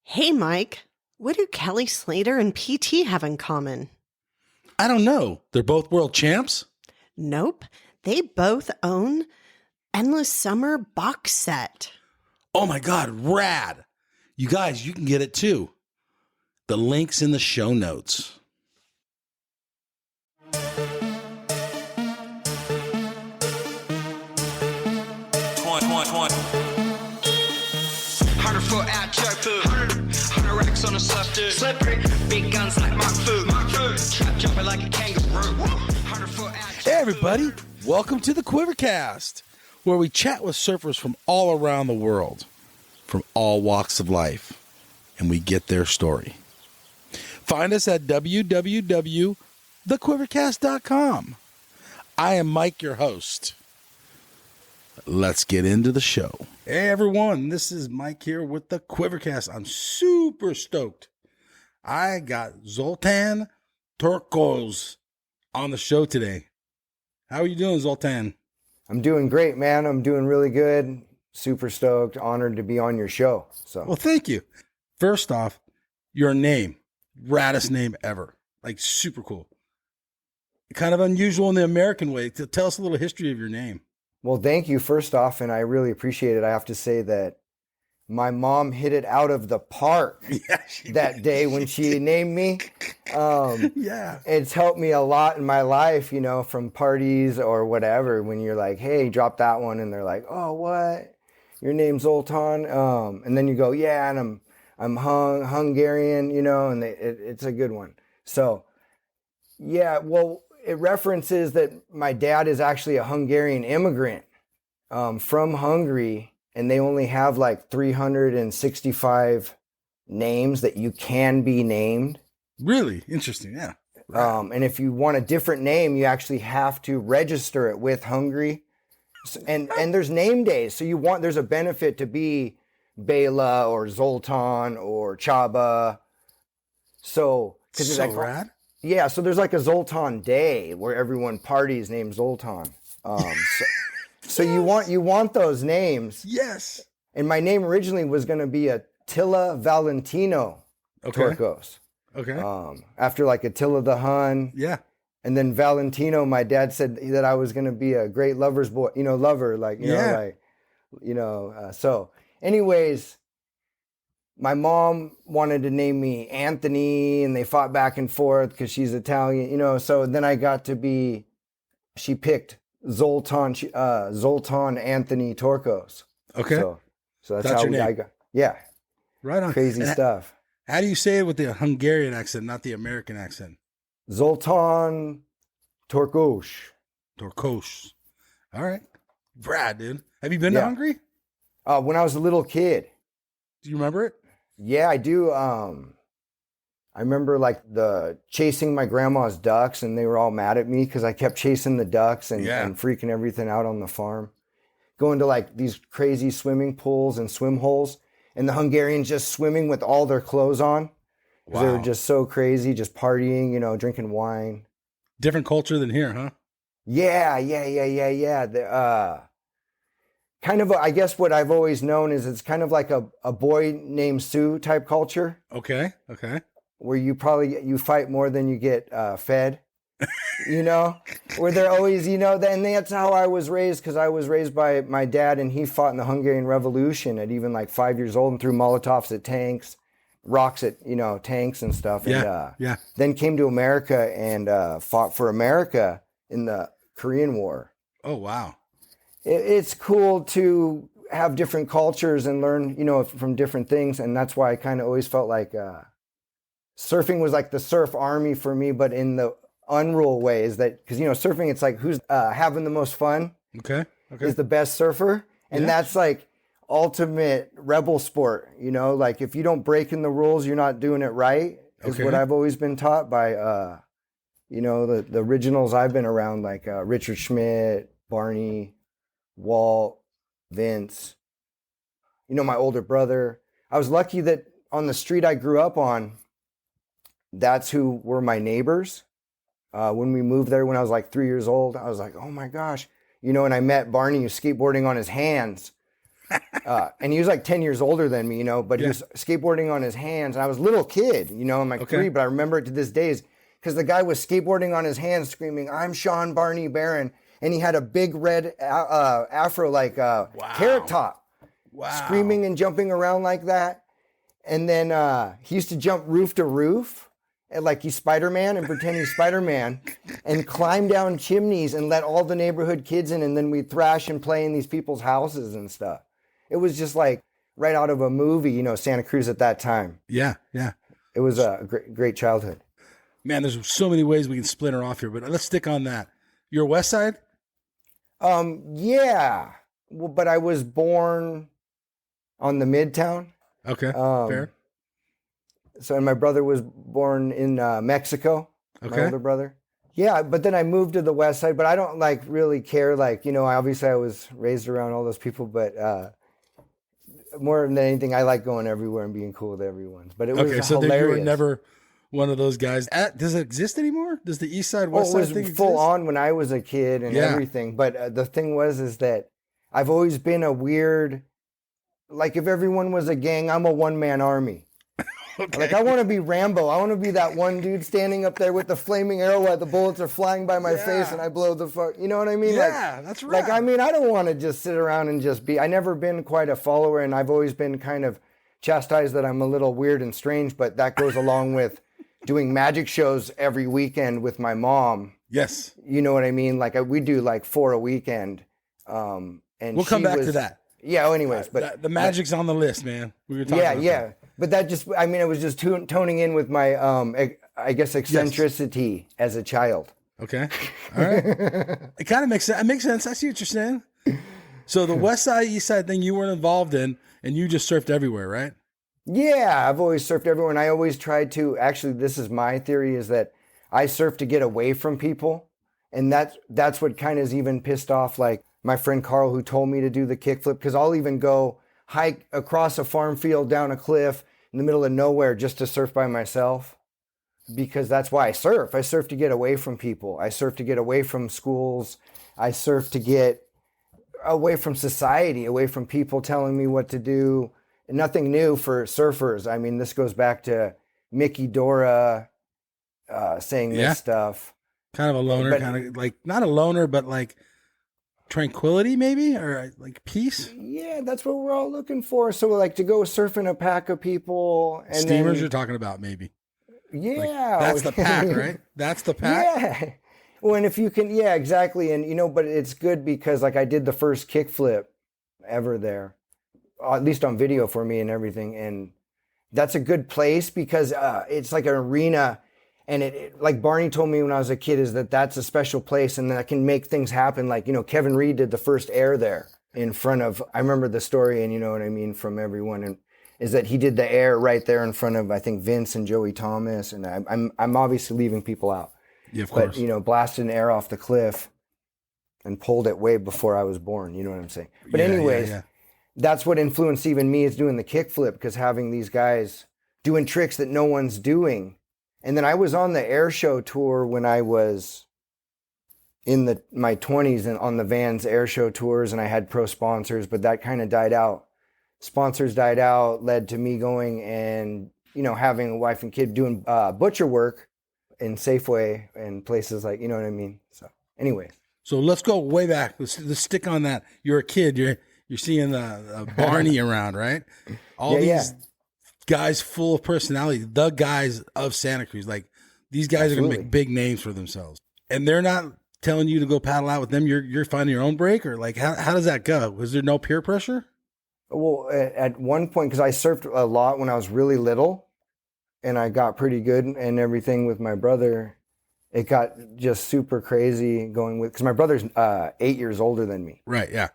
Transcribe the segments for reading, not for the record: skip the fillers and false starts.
Hey, Mike, what do Kelly Slater and PT have in common? I don't know. They're both world champs? Nope, they both own Endless Summer box set. Oh my God, rad. You guys, you can get it too. The link's in the show notes. Racks on a slipper, slippery. Big guns like Mark Fu. Trap jumping like a kangaroo. Hey everybody, welcome to the QuiverCast, where we chat with surfers from all around the world, from all walks of life, and we get their story. Find us at www.thequivercast.com. I am Mike, your host. Let's get into the show. Hey everyone, this is Mike here with the QuiverCast. I'm super stoked. I got Zoltan Torkos on the show today. How are you doing, Zoltan? I'm doing great, man. I'm doing really good. Super stoked. Honored to be on your show. Well, thank you. First off, your name. Raddest name ever. Like, super cool. Kind of unusual in the American way. Tell us a little history of your name. Well, thank you, first off, and I really appreciate it. I have to say that my mom hit it out of the park that day when she named me. It's helped me a lot in my life, you know, from parties or whatever, when you're like, hey, drop that one, and they're like, oh, what? Your name's Zoltan? And then you go, yeah, and I'm Hungarian, you know, and it's a good one. So, yeah, well, it references that my dad is actually a Hungarian immigrant from Hungary, and they only have like 365 names that you can be named. Really? Interesting, yeah. And if you want a different name, you actually have to register it with Hungary. And there's name days, so there's a benefit to be Bela or Zoltan or Chaba. So, because it's like rad. Yeah, so there's like a Zoltan Day where everyone parties named Zoltan. So you want those names. Yes. And my name originally was going to be Attila Valentino Torkos. Okay. After like Attila the Hun. Yeah. And then Valentino, my dad said that I was going to be a great lover's boy, lover, like, so anyways, my mom wanted to name me Anthony, and they fought back and forth because she's Italian, so then I got to be, she picked Zoltan Anthony Torkos. Okay. So that's how your name. I got, yeah. Right on. Crazy stuff. How do you say it with the Hungarian accent, not the American accent? Zoltan Torkos. Torkos. All right. Brad, dude. Have you been to Hungary? When I was a little kid. Do you remember it? Yeah, I do. I remember like chasing my grandma's ducks, and they were all mad at me because I kept chasing the ducks and freaking everything out on the farm. Going to like these crazy swimming pools and swim holes, and the Hungarians just swimming with all their clothes on. Wow. They were just so crazy, just partying, drinking wine. Different culture than here, huh? Yeah. Kind of, I guess what I've always known is it's kind of like a boy named Sue type culture. Okay. Where you fight more than you get fed, where they're always, and that's how I was raised, because I was raised by my dad, and he fought in the Hungarian Revolution at even like 5 years old and threw Molotovs at tanks, rocks at, tanks and stuff. And then came to America and fought for America in the Korean War. Oh, wow. It's cool to have different cultures and learn, from different things. And that's why I kind of always felt like surfing was like the surf army for me, but in the unreal way, is that because, surfing, it's like who's having the most fun is the best surfer. And that's like ultimate rebel sport, like if you don't break in the rules, you're not doing it right, is what I've always been taught by, the originals I've been around, like Richard Schmidt, Barney, Walt, Vince, my older brother. I was lucky that on the street I grew up on, that's who were my neighbors. When we moved there when I was like 3 years old, I was like, oh my gosh, and I met Barney skateboarding on his hands. And he was like 10 years older than me, but he was skateboarding on his hands. And I was a little kid, I'm like 3, but I remember it to this day because the guy was skateboarding on his hands screaming, "I'm Sean Barney Barron." And he had a big red afro, like carrot top, screaming and jumping around like that. And then he used to jump roof to roof, like he's Spider-Man and pretend he's Spider-Man, and climb down chimneys and let all the neighborhood kids in, and then we'd thrash and play in these people's houses and stuff. It was just like right out of a movie, Santa Cruz at that time. Yeah, yeah. It was a great childhood. Man, there's so many ways we can splinter off here, but let's stick on that. You're West Side? Yeah. Well, but I was born on the Midtown. Okay, fair. So, and my brother was born in Mexico. Okay. My older brother. Yeah, but then I moved to the West Side, but I don't really care. Obviously I was raised around all those people, but more than anything, I like going everywhere and being cool with everyone. But it was hilarious. So then you were never one of those guys. Does it exist anymore? Does the East Side, West Side thing exist? It was full on when I was a kid and everything. But the thing is that I've always been a weird, like if everyone was a gang, I'm a one-man army. Okay. Like I want to be Rambo. I want to be that one dude standing up there with the flaming arrow while the bullets are flying by my face and I blow the fuck. You know what I mean? Yeah, that's right. I don't want to just sit around and just be. I never been quite a follower, and I've always been kind of chastised that I'm a little weird and strange. But that goes along with doing magic shows every weekend with my mom. Yes. You know what I mean? We do 4 a weekend. And we'll come back to that. Yeah. Anyways, but the magic's on the list, man. We were talking about that. But that just, it was just toning in with my, I guess, eccentricity as a child. Okay. All right. It kind of makes sense. It makes sense. I see what you're saying. So the West Side, East Side thing you weren't involved in, and you just surfed everywhere, right? Yeah, I've always surfed everywhere. And I always tried to, actually, this is my theory, is that I surf to get away from people. And that's what kind of has even pissed off, my friend Carl, who told me to do the kickflip, because I'll even go hike across a farm field, down a cliff in the middle of nowhere just to surf by myself, because that's why I surf. I surf to get away from people. I surf to get away from schools. I surf to get away from society, away from people telling me what to do. And nothing new for surfers. This goes back to Mickey Dora saying this stuff. Kind of a loner, not a loner, but tranquility maybe, or peace. Yeah, that's what we're all looking for. So to go surf in a pack of people, and steamers you're talking about, maybe. Yeah, that's the pack, right? That's the pack. Yeah. Well, and if you can, yeah, exactly. And but it's good because I did the first kickflip ever there, at least on video for me and everything. And that's a good place because it's like an arena. And it like Barney told me when I was a kid, is that's a special place and that can make things happen. Kevin Reed did the first air there in front of, I remember the story, and you know what I mean, from everyone, and is that he did the air right there in front of, I think, Vince and Joey Thomas. And I'm obviously leaving people out. Yeah, of course. But, blasted an air off the cliff and pulled it way before I was born. You know what I'm saying? But anyways, that's what influenced even me, is doing the kickflip, because having these guys doing tricks that no one's doing. And then I was on the air show tour when I was in my 20s and on the Vans air show tours, and I had pro sponsors, but that kind of died out. Sponsors died out, led to me going and, having a wife and kid doing butcher work in Safeway and places like, you know what I mean? So anyway. So let's go way back. Let's stick on that. You're a kid. You're seeing Barney around, right? All these guys full of personality, the guys of Santa Cruz. These guys are going to make big names for themselves. And they're not telling you to go paddle out with them. You're finding your own break, or how does that go? Was there no peer pressure? Well, at one point, because I surfed a lot when I was really little, and I got pretty good and everything with my brother, it got just super crazy going with, because my brother's 8 years older than me. Right, yeah.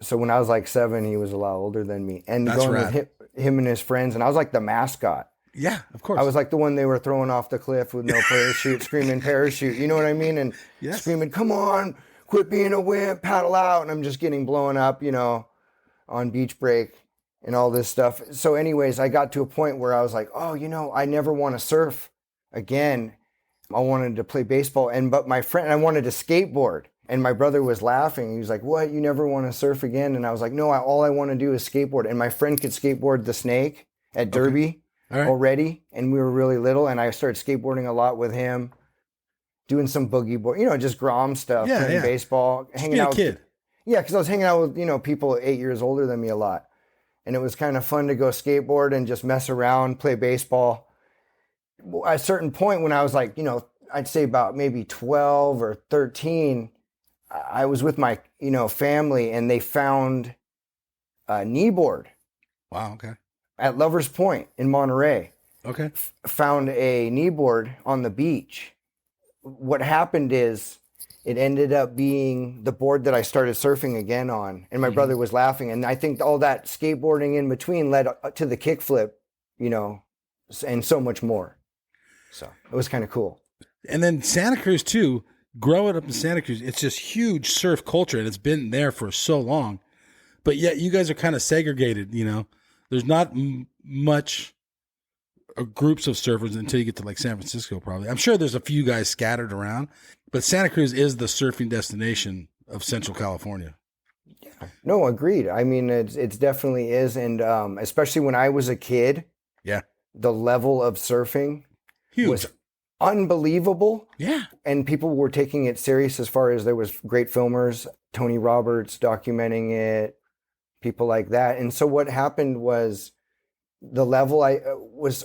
So when I was 7, he was a lot older than me. And That's going rad. with him and his friends, and I was the mascot. Yeah, of course. I was the one they were throwing off the cliff with no parachute, screaming parachute, you know what I mean? And screaming, come on, quit being a wimp, paddle out. And I'm just getting blown up, on beach break and all this stuff. So anyways, I got to a point where I was I never want to surf again. I wanted to play baseball, but my friend, I wanted to skateboard. And my brother was laughing. He was like, what? You never want to surf again? And I was like, no, all I want to do is skateboard. And my friend could skateboard the Snake at Derby already. And we were really little. And I started skateboarding a lot with him, doing some boogie board, just Grom stuff, playing baseball, hanging out. Kid. Yeah, because I was hanging out with, people 8 years older than me a lot. And it was kind of fun to go skateboard and just mess around, play baseball. At a certain point when I was like, I'd say about maybe 12 or 13, I was with my, family, and they found a kneeboard. Wow, okay. At Lover's Point in Monterey. Okay. Found a kneeboard on the beach. What happened is it ended up being the board that I started surfing again on, and my brother was laughing. And I think all that skateboarding in between led to the kickflip, and so much more. So it was kind of cool. And then Santa Cruz too, growing up in Santa Cruz, it's just huge surf culture, and it's been there for so long. But yet you guys are kind of segregated, There's not much groups of surfers until you get to like San Francisco, probably. I'm sure there's a few guys scattered around, but Santa Cruz is the surfing destination of Central California. Yeah. No, agreed. I mean, it's definitely is. And especially when I was a kid, the level of surfing was unbelievable. Yeah. And people were taking it serious as far as there was great filmers, Tony Roberts documenting it, people like that. And so what happened was the level as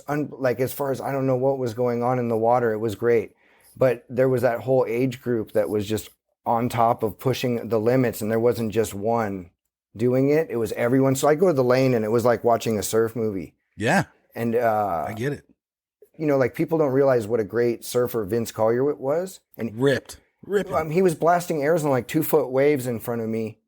far as I don't know what was going on in the water, it was great. But there was that whole age group that was just on top of pushing the limits, and there wasn't just one doing it. It was everyone. So I go to the lane and it was like watching a surf movie. Yeah. And I get it. Like people don't realize what a great surfer Vince Collier was. And ripped. He was blasting airs on like 2-foot waves in front of me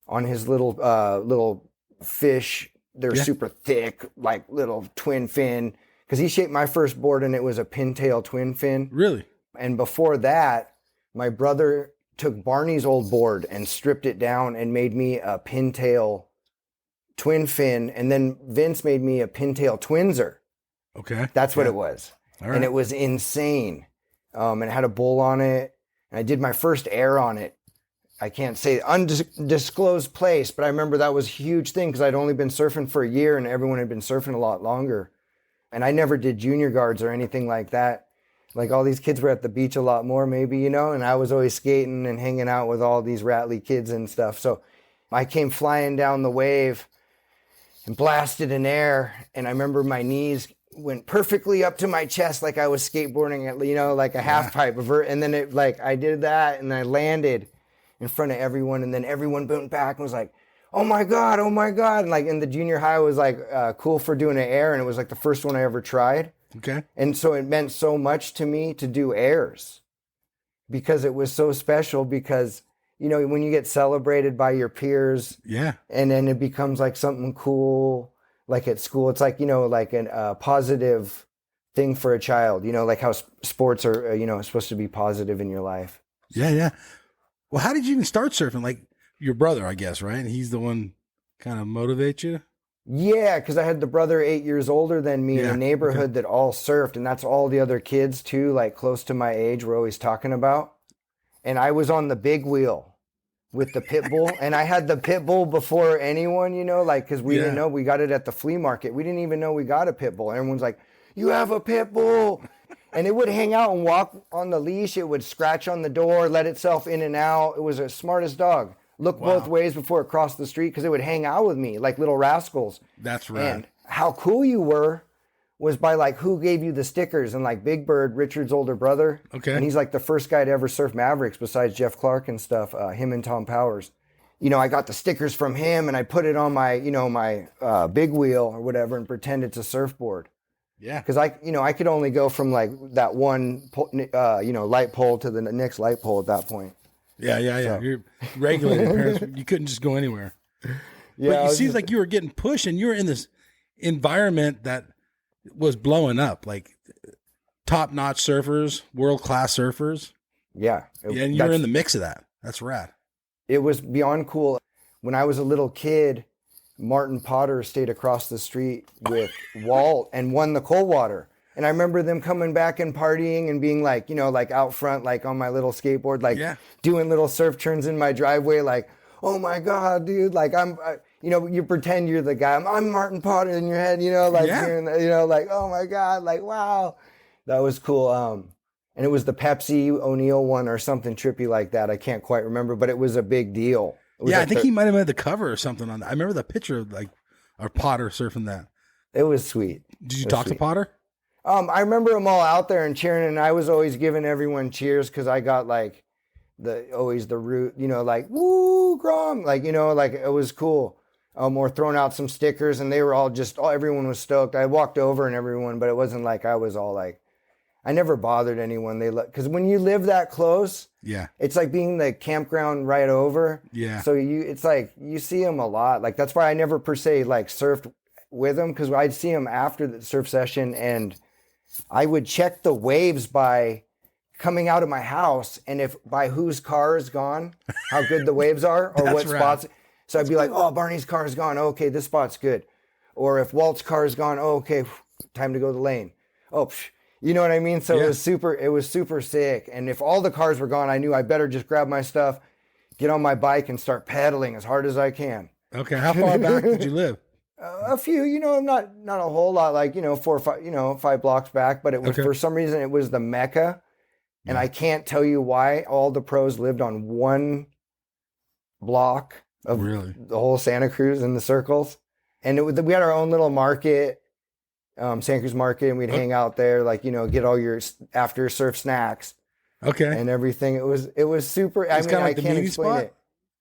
on his little fish. They're super thick, like little twin fin. Because he shaped my first board and it was a pintail twin fin. Really? And before that, my brother took Barney's old board and stripped it down and made me a pintail twin fin. And then Vince made me a pintail twinser. Okay. That's what it was. All right. And it was insane. And it had a bull on it. And I did my first air on it. I can't say undisclosed place, but I remember that was a huge thing because I'd only been surfing for a year and everyone had been surfing a lot longer. And I never did junior guards or anything like that. Like all these kids were at the beach a lot more maybe, and I was always skating and hanging out with all these rattly kids and stuff. So I came flying down the wave and blasted in air. And I remember my knees went perfectly up to my chest like I was skateboarding at, like a half pipe. And then I did that and I landed in front of everyone, and then everyone went back and was like, oh my God. And like in the junior high was like cool for doing an air, and it was like the first one I ever tried. Okay. And so it meant so much to me to do airs because it was so special because, when you get celebrated by your peers, and then it becomes like something cool, like at school, it's like, like a positive thing for a child, like how sports are, supposed to be positive in your life. Yeah. Yeah. Well, how did you even start surfing? Like your brother, I guess, right? And he's the one kind of motivate you? Yeah, because I had the brother 8 years older than me in a neighborhood that all surfed, and that's all the other kids too, like close to my age, we're always talking about. And I was on the big wheel with the pit bull, and I had the pit bull before anyone, because we didn't know, we got it at the flea market. We didn't even know we got a pit bull. Everyone's like, you have a pit bull. And it would hang out and walk on the leash. It would scratch on the door, let itself in and out. It was the smartest dog. Look both ways before it crossed the street because it would hang out with me like little rascals. That's right. And how cool you were was by like who gave you the stickers. And like Big Bird, Richard's older brother. Okay. And he's like the first guy to ever surf Mavericks besides Jeff Clark and stuff, him and Tom Powers. I got the stickers from him and I put it on my, my big wheel or whatever and pretend it's a surfboard. Yeah. Because I could only go from like that one, light pole to the next light pole at that point. Yeah. So. You're regulated parents. You couldn't just go anywhere. Yeah, but it seems like you were getting pushed and you were in this environment that was blowing up, like top-notch surfers, world-class surfers. Yeah. And you're in the mix of that. That's rad. It was beyond cool. When I was a little kid, Martin Potter stayed across the street with Walt and won the Coldwater. And I remember them coming back and partying and being like, like out front, like on my little skateboard, like doing little surf turns in my driveway, like, oh my God, dude, like you pretend you're the guy. I'm Martin Potter in your head, like, hearing, like, oh my God, like, wow. That was cool. And it was the Pepsi O'Neill one or something trippy like that. I can't quite remember, but it was a big deal. I think he might have made the cover or something on that. I remember the picture of like our Potter surfing that. It was sweet. Did you talk to Potter? I remember them all out there and cheering, and I was always giving everyone cheers because I got like always the root, like woo Grom, like like it was cool. Or throwing out some stickers, and they were all everyone was stoked. I walked over and everyone, but it wasn't like I was all like, I never bothered anyone. Because when you live that close, it's like being the campground right over. Yeah. So it's like you see them a lot. Like that's why I never per se like surfed with them, because I'd see them after the surf session, and I would check the waves by coming out of my house, and if by whose car is gone, how good the waves are, or what spots. So I'd be like, oh, Barney's car is gone. Oh, okay, this spot's good. Or if Walt's car is gone, oh, okay, time to go to the lane. Oh, you know what I mean? So it was super sick. And if all the cars were gone, I knew I better just grab my stuff, get on my bike, and start pedaling as hard as I can. Okay, how far back did you live? A few, not a whole lot, like 4 or 5, 5 blocks back. But it was for some reason it was the Mecca, and I can't tell you why. All the pros lived on one block of the whole Santa Cruz and the circles, and we had our own little market, Santa Cruz Market, and we'd hang out there, like get all your after surf snacks, and everything. It was super. I mean, I can't explain it.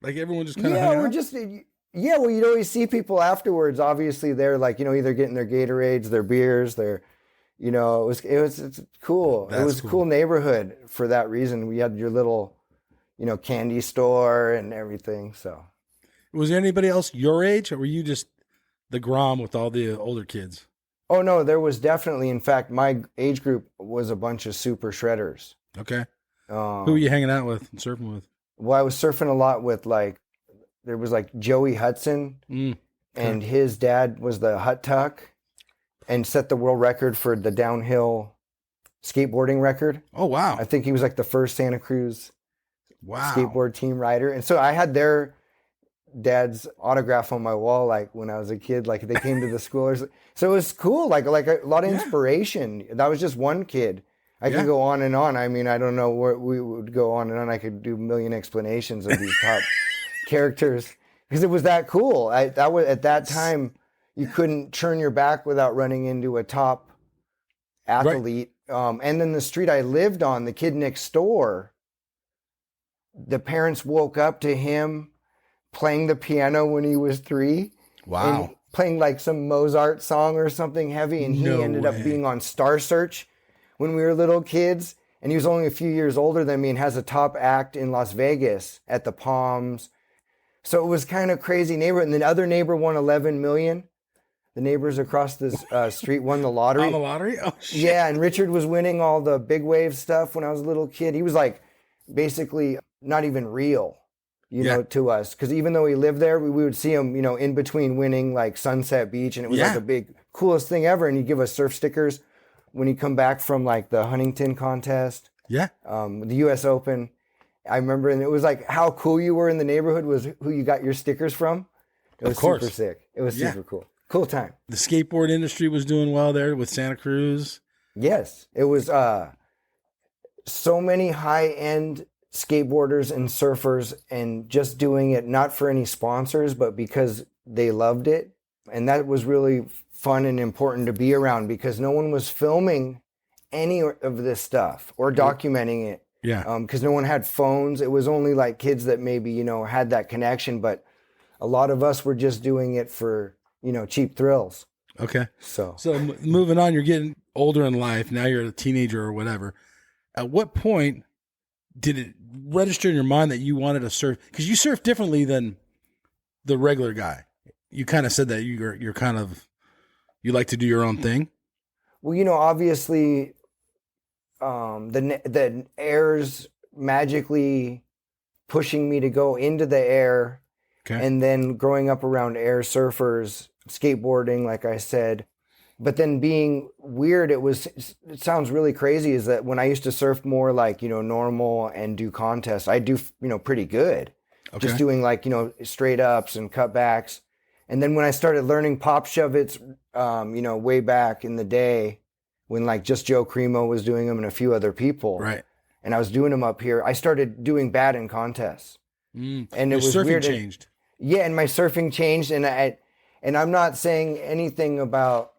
Like everyone just kind of well, you'd always see people afterwards. Obviously, they're like either getting their Gatorades, their beers, their it's cool. It was a cool neighborhood for that reason. We had your little candy store and everything. So. Was there anybody else your age, or were you just the Grom with all the older kids? Oh, no, there was definitely. In fact, my age group was a bunch of super shredders. Okay. Who were you hanging out with and surfing with? Well, I was surfing a lot with, there was Joey Hudson, and his dad was the Hut Tuck and set the world record for the downhill skateboarding record. Oh, wow. I think he was the first Santa Cruz skateboard team rider. And so I had their dad's autograph on my wall when I was a kid, they came to the school. So it was cool, a lot of inspiration. That was just one kid. I could go on and on. I mean, I don't know where we would go on and on. I could do a million explanations of these top characters because it was that cool. That was at that time you couldn't turn your back without running into a top athlete. And then the street I lived on, the kid next door, the parents woke up to him playing the piano when he was 3. Wow. And playing some Mozart song or something heavy. And he ended up being on Star Search when we were little kids. And he was only a few years older than me and has a top act in Las Vegas at the Palms. So it was kind of crazy neighborhood. And the other neighbor won 11 million. The neighbors across the street won the lottery. On the lottery? Oh, shit. Yeah. And Richard was winning all the big wave stuff when I was a little kid. He was basically not even real. To us. Because even though he lived there, we would see him, in between winning Sunset Beach. And it was a big, coolest thing ever. And he'd give us surf stickers when he'd come back from the Huntington contest. Yeah. The U.S. Open. I remember, and it was how cool you were in the neighborhood was who you got your stickers from. It was super sick. It was super cool. Cool time. The skateboard industry was doing well there with Santa Cruz. Yes. It was so many high-end skateboarders and surfers, and just doing it not for any sponsors, but because they loved it. And that was really fun and important to be around because no one was filming any of this stuff or documenting it. Yeah. Because no one had phones. It was only kids that maybe, had that connection. But a lot of us were just doing it for, cheap thrills. Okay. So moving on, you're getting older in life. Now you're a teenager or whatever. At what point did it register in your mind that you wanted to surf? Because you surf differently than the regular guy. You kind of said that you're kind of, you like to do your own thing. Well, obviously, the air's magically pushing me to go into the air, and then growing up around air surfers, skateboarding, like I said, But then being weird, it sounds really crazy, is that when I used to surf more like, normal and do contests, I do, pretty good. Okay. Just doing like, straight ups and cutbacks. And then when I started learning pop shove-its, way back in the day when like just Joe Cremo was doing them and a few other people. Right. And I was doing them up here, I started doing bad in contests. And it was surfing weird. changed. Yeah. And my surfing changed. And I'm not saying anything about,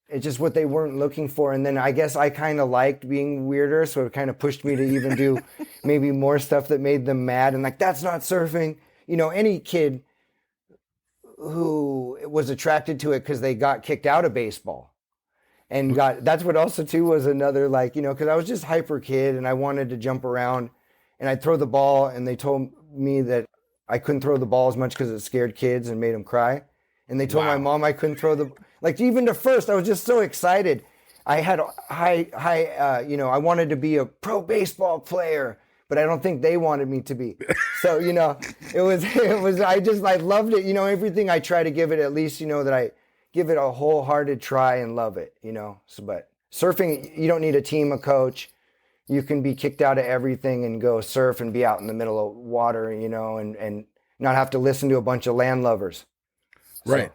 it's just what they weren't looking for. And then I guess I kind of liked being weirder. So it kind of pushed me to even do maybe more stuff that made them mad. And like, that's not surfing. Any kid who was attracted to it because they got kicked out of baseball and that's what also too was another, like, because I was just hyper kid and I wanted to jump around and I'd throw the ball, and they told me that I couldn't throw the ball as much because it scared kids and made them cry. And they told my mom I couldn't throw even to first, I was just so excited. I had high, I wanted to be a pro baseball player, but I don't think they wanted me to be. So, it was, I loved it. Everything I try to give it, at least, that I give it a wholehearted try and love it, So, but surfing, you don't need a team, a coach. You can be kicked out of everything and go surf and be out in the middle of water, and not have to listen to a bunch of landlubbers. Right.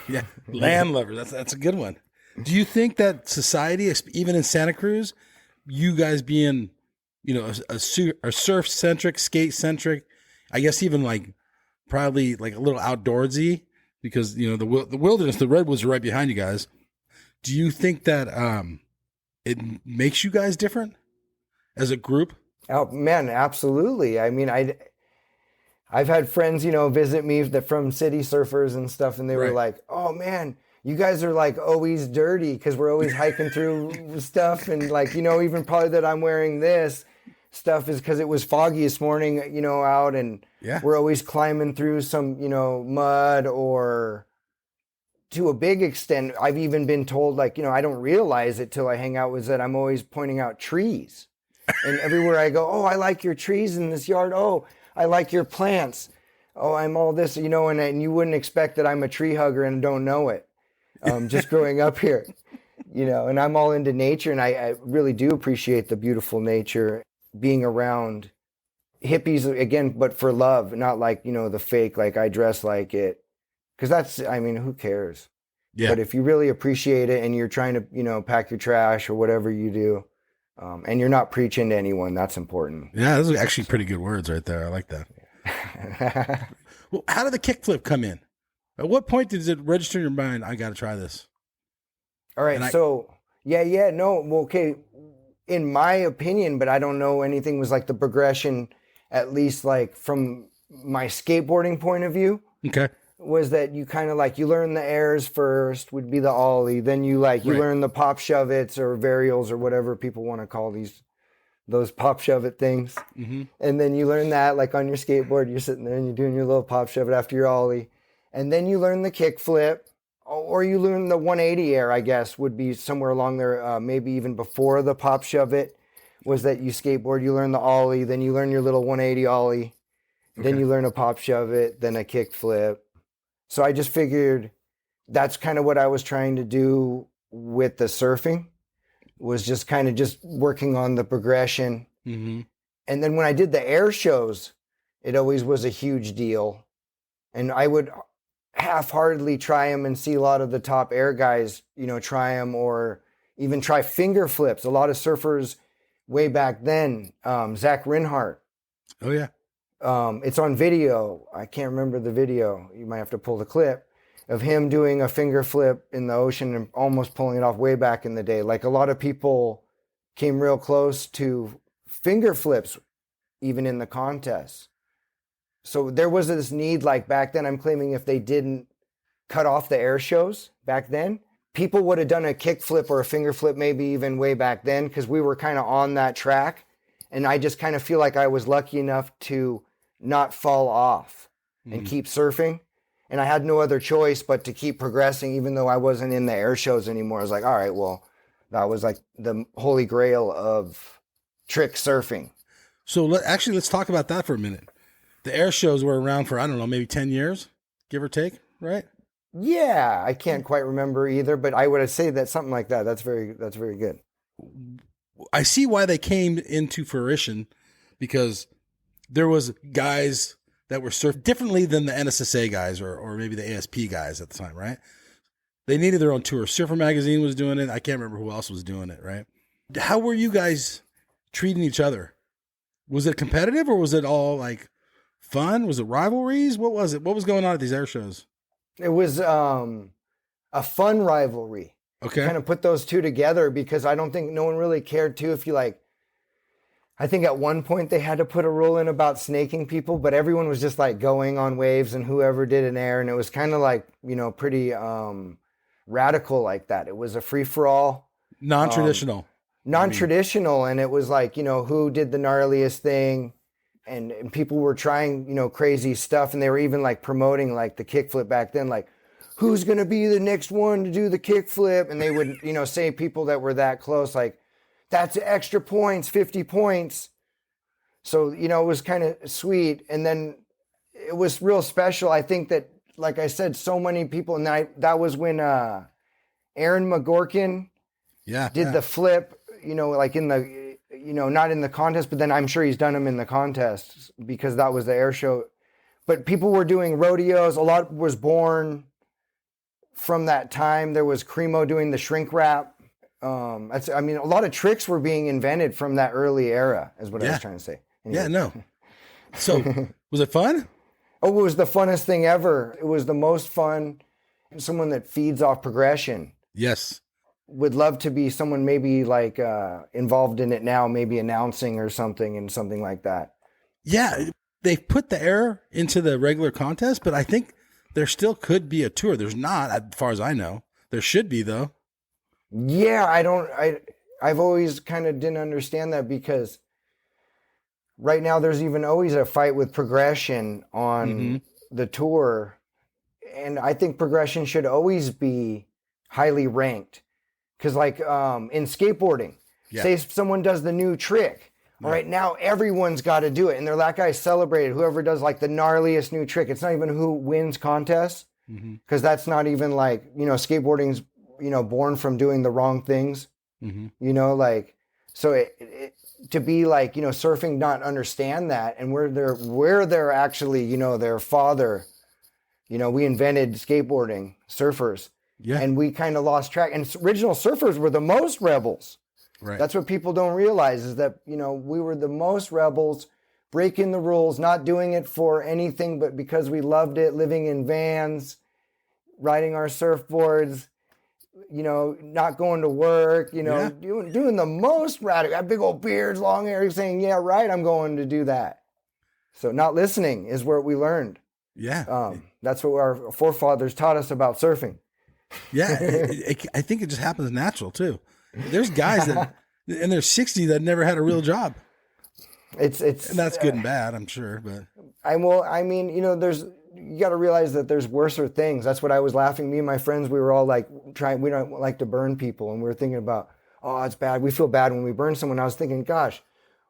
Yeah. Landlubbers. That's a good one. Do you think that society, even in Santa Cruz, you guys being, a surf centric, skate centric, I guess even like probably like a little outdoorsy, because, the wilderness, the redwoods are right behind you guys. Do you think that it makes you guys different as a group? Oh man, absolutely. I mean, I've had friends, visit me from city surfers and stuff, and they were like, "Oh man, you guys are like always dirty because we're always hiking through stuff, and like, even probably that I'm wearing this stuff is because it was foggy this morning, out, and we're always climbing through some, mud, or to a big extent, I've even been told, like, I don't realize it till I hang out, was that I'm always pointing out trees, and everywhere I go, oh, I like your trees in this yard, oh, I like your plants. Oh, I'm all this, and you wouldn't expect that I'm a tree hugger and don't know it. Just growing up here, and I'm all into nature, and I really do appreciate the beautiful nature, being around hippies again, but for love, not like, the fake, like I dress like it. Cause who cares? Yeah. But if you really appreciate it and you're trying to, pack your trash or whatever you do, and you're not preaching to anyone, that's important. Yeah, those are actually pretty good words right there. I like that. Well, how did the kickflip come in? At what point did it register in your mind, I got to try this? All right. Okay. In my opinion, but I don't know anything, was like the progression, at least like from my skateboarding point of view. Okay. Was that you kind of like, you learn the airs first, would be the ollie. Then you learn the pop shove-its or varials or whatever people want to call those pop shove-it things. Mm-hmm. And then you learn that like on your skateboard, you're sitting there and you're doing your little pop shove-it after your ollie. And then you learn the kick flip, or you learn the 180 air, I guess, would be somewhere along there, maybe even before the pop shove-it, was that you skateboard, you learn the ollie, then you learn your little 180 ollie, then you learn a pop shove-it, then a kick flip. So I just figured that's kind of what I was trying to do with the surfing, was just kind of just working on the progression. Mm-hmm. And then when I did the air shows, it always was a huge deal. And I would half-heartedly try them and see a lot of the top air guys, try them, or even try finger flips. A lot of surfers way back then, Zach Rinhart. Oh, yeah. It's on video. I can't remember the video. You might have to pull the clip of him doing a finger flip in the ocean and almost pulling it off way back in the day. Like, a lot of people came real close to finger flips, even in the contests. So there was this need, like back then, I'm claiming if they didn't cut off the air shows back then, people would have done a kick flip or a finger flip maybe even way back then, because we were kind of on that track. And I just kind of feel like I was lucky enough to not fall off and keep surfing. And I had no other choice but to keep progressing, even though I wasn't in the air shows anymore. I was like, all right, well, that was like the holy grail of trick surfing. So let's talk about that for a minute. The air shows were around for, I don't know, maybe 10 years, give or take, right? Yeah, I can't quite remember either, but I would say that something like that. That's very good. I see why they came into fruition, because there was guys that were surfed differently than the NSSA guys or maybe the ASP guys at the time, right? They needed their own tour. Surfer Magazine was doing it. I can't remember who else was doing it, right? How were you guys treating each other? Was it competitive or was it all like fun? Was it rivalries? What was it? What was going on at these air shows? It was a fun rivalry. Okay. Kind of put those two together because I don't think no one really cared too if you like. I think at one point they had to put a rule in about snaking people, but everyone was just like going on waves and whoever did an air, and it was kind of like, you know, pretty radical like that. It was a free for all, Non-traditional. And it was like, you know, who did the gnarliest thing, and people were trying, you know, crazy stuff, and they were even like promoting like the kickflip back then, like who's gonna be the next one to do the kickflip, and they would, you know, say people that were that close like, that's extra points, 50 points. So, you know, it was kind of sweet. And then it was real special. I think that, like I said, so many people, and that was when Aaron McGorkin did the flip, you know, like in the, you know, not in the contest, but then I'm sure he's done them in the contest because that was the air show. But people were doing rodeos. A lot was born from that time. There was Cremo doing the shrink wrap. I mean, a lot of tricks were being invented from that early era, is what I was trying to say. Anyway. Yeah, no. So, was it fun? Oh, it was the funnest thing ever. It was the most fun. Someone that feeds off progression. Yes. Would love to be someone maybe like involved in it now, maybe announcing or something and something like that. Yeah, they've put the air into the regular contest, but I think there still could be a tour. There's not, as far as I know. There should be, though. Yeah, I've always kind of didn't understand that because right now there's even always a fight with progression on the tour. And I think progression should always be highly ranked. Because like in skateboarding, say if someone does the new trick, all right, now everyone's got to do it. And they're that guy celebrated, whoever does like the gnarliest new trick. It's not even who wins contests, because that's not even like, you know, skateboarding's, you know, born from doing the wrong things, you know, like, so to be like, you know, surfing, not understand that. And where they're actually, you know, their father, you know, we invented skateboarding, surfers, and we kind of lost track. And original surfers were the most rebels. Right. That's what people don't realize is that, you know, we were the most rebels, breaking the rules, not doing it for anything, but because we loved it, living in vans, riding our surfboards, you know, not going to work, you know, doing the most radical, got big old beards, long hair, saying, yeah, right, I'm going to do that. So not listening is where we learned. Yeah. That's what our forefathers taught us about surfing. Yeah. I think it just happens natural, too. There's guys that in their 60s that never had a real job. It's and that's good and bad, I'm sure. But I mean, you know, you got to realize that there's worser things. That's what I was laughing. Me and my friends, we were all like we don't like to burn people. And we were thinking about, oh, it's bad. We feel bad when we burn someone. I was thinking, gosh,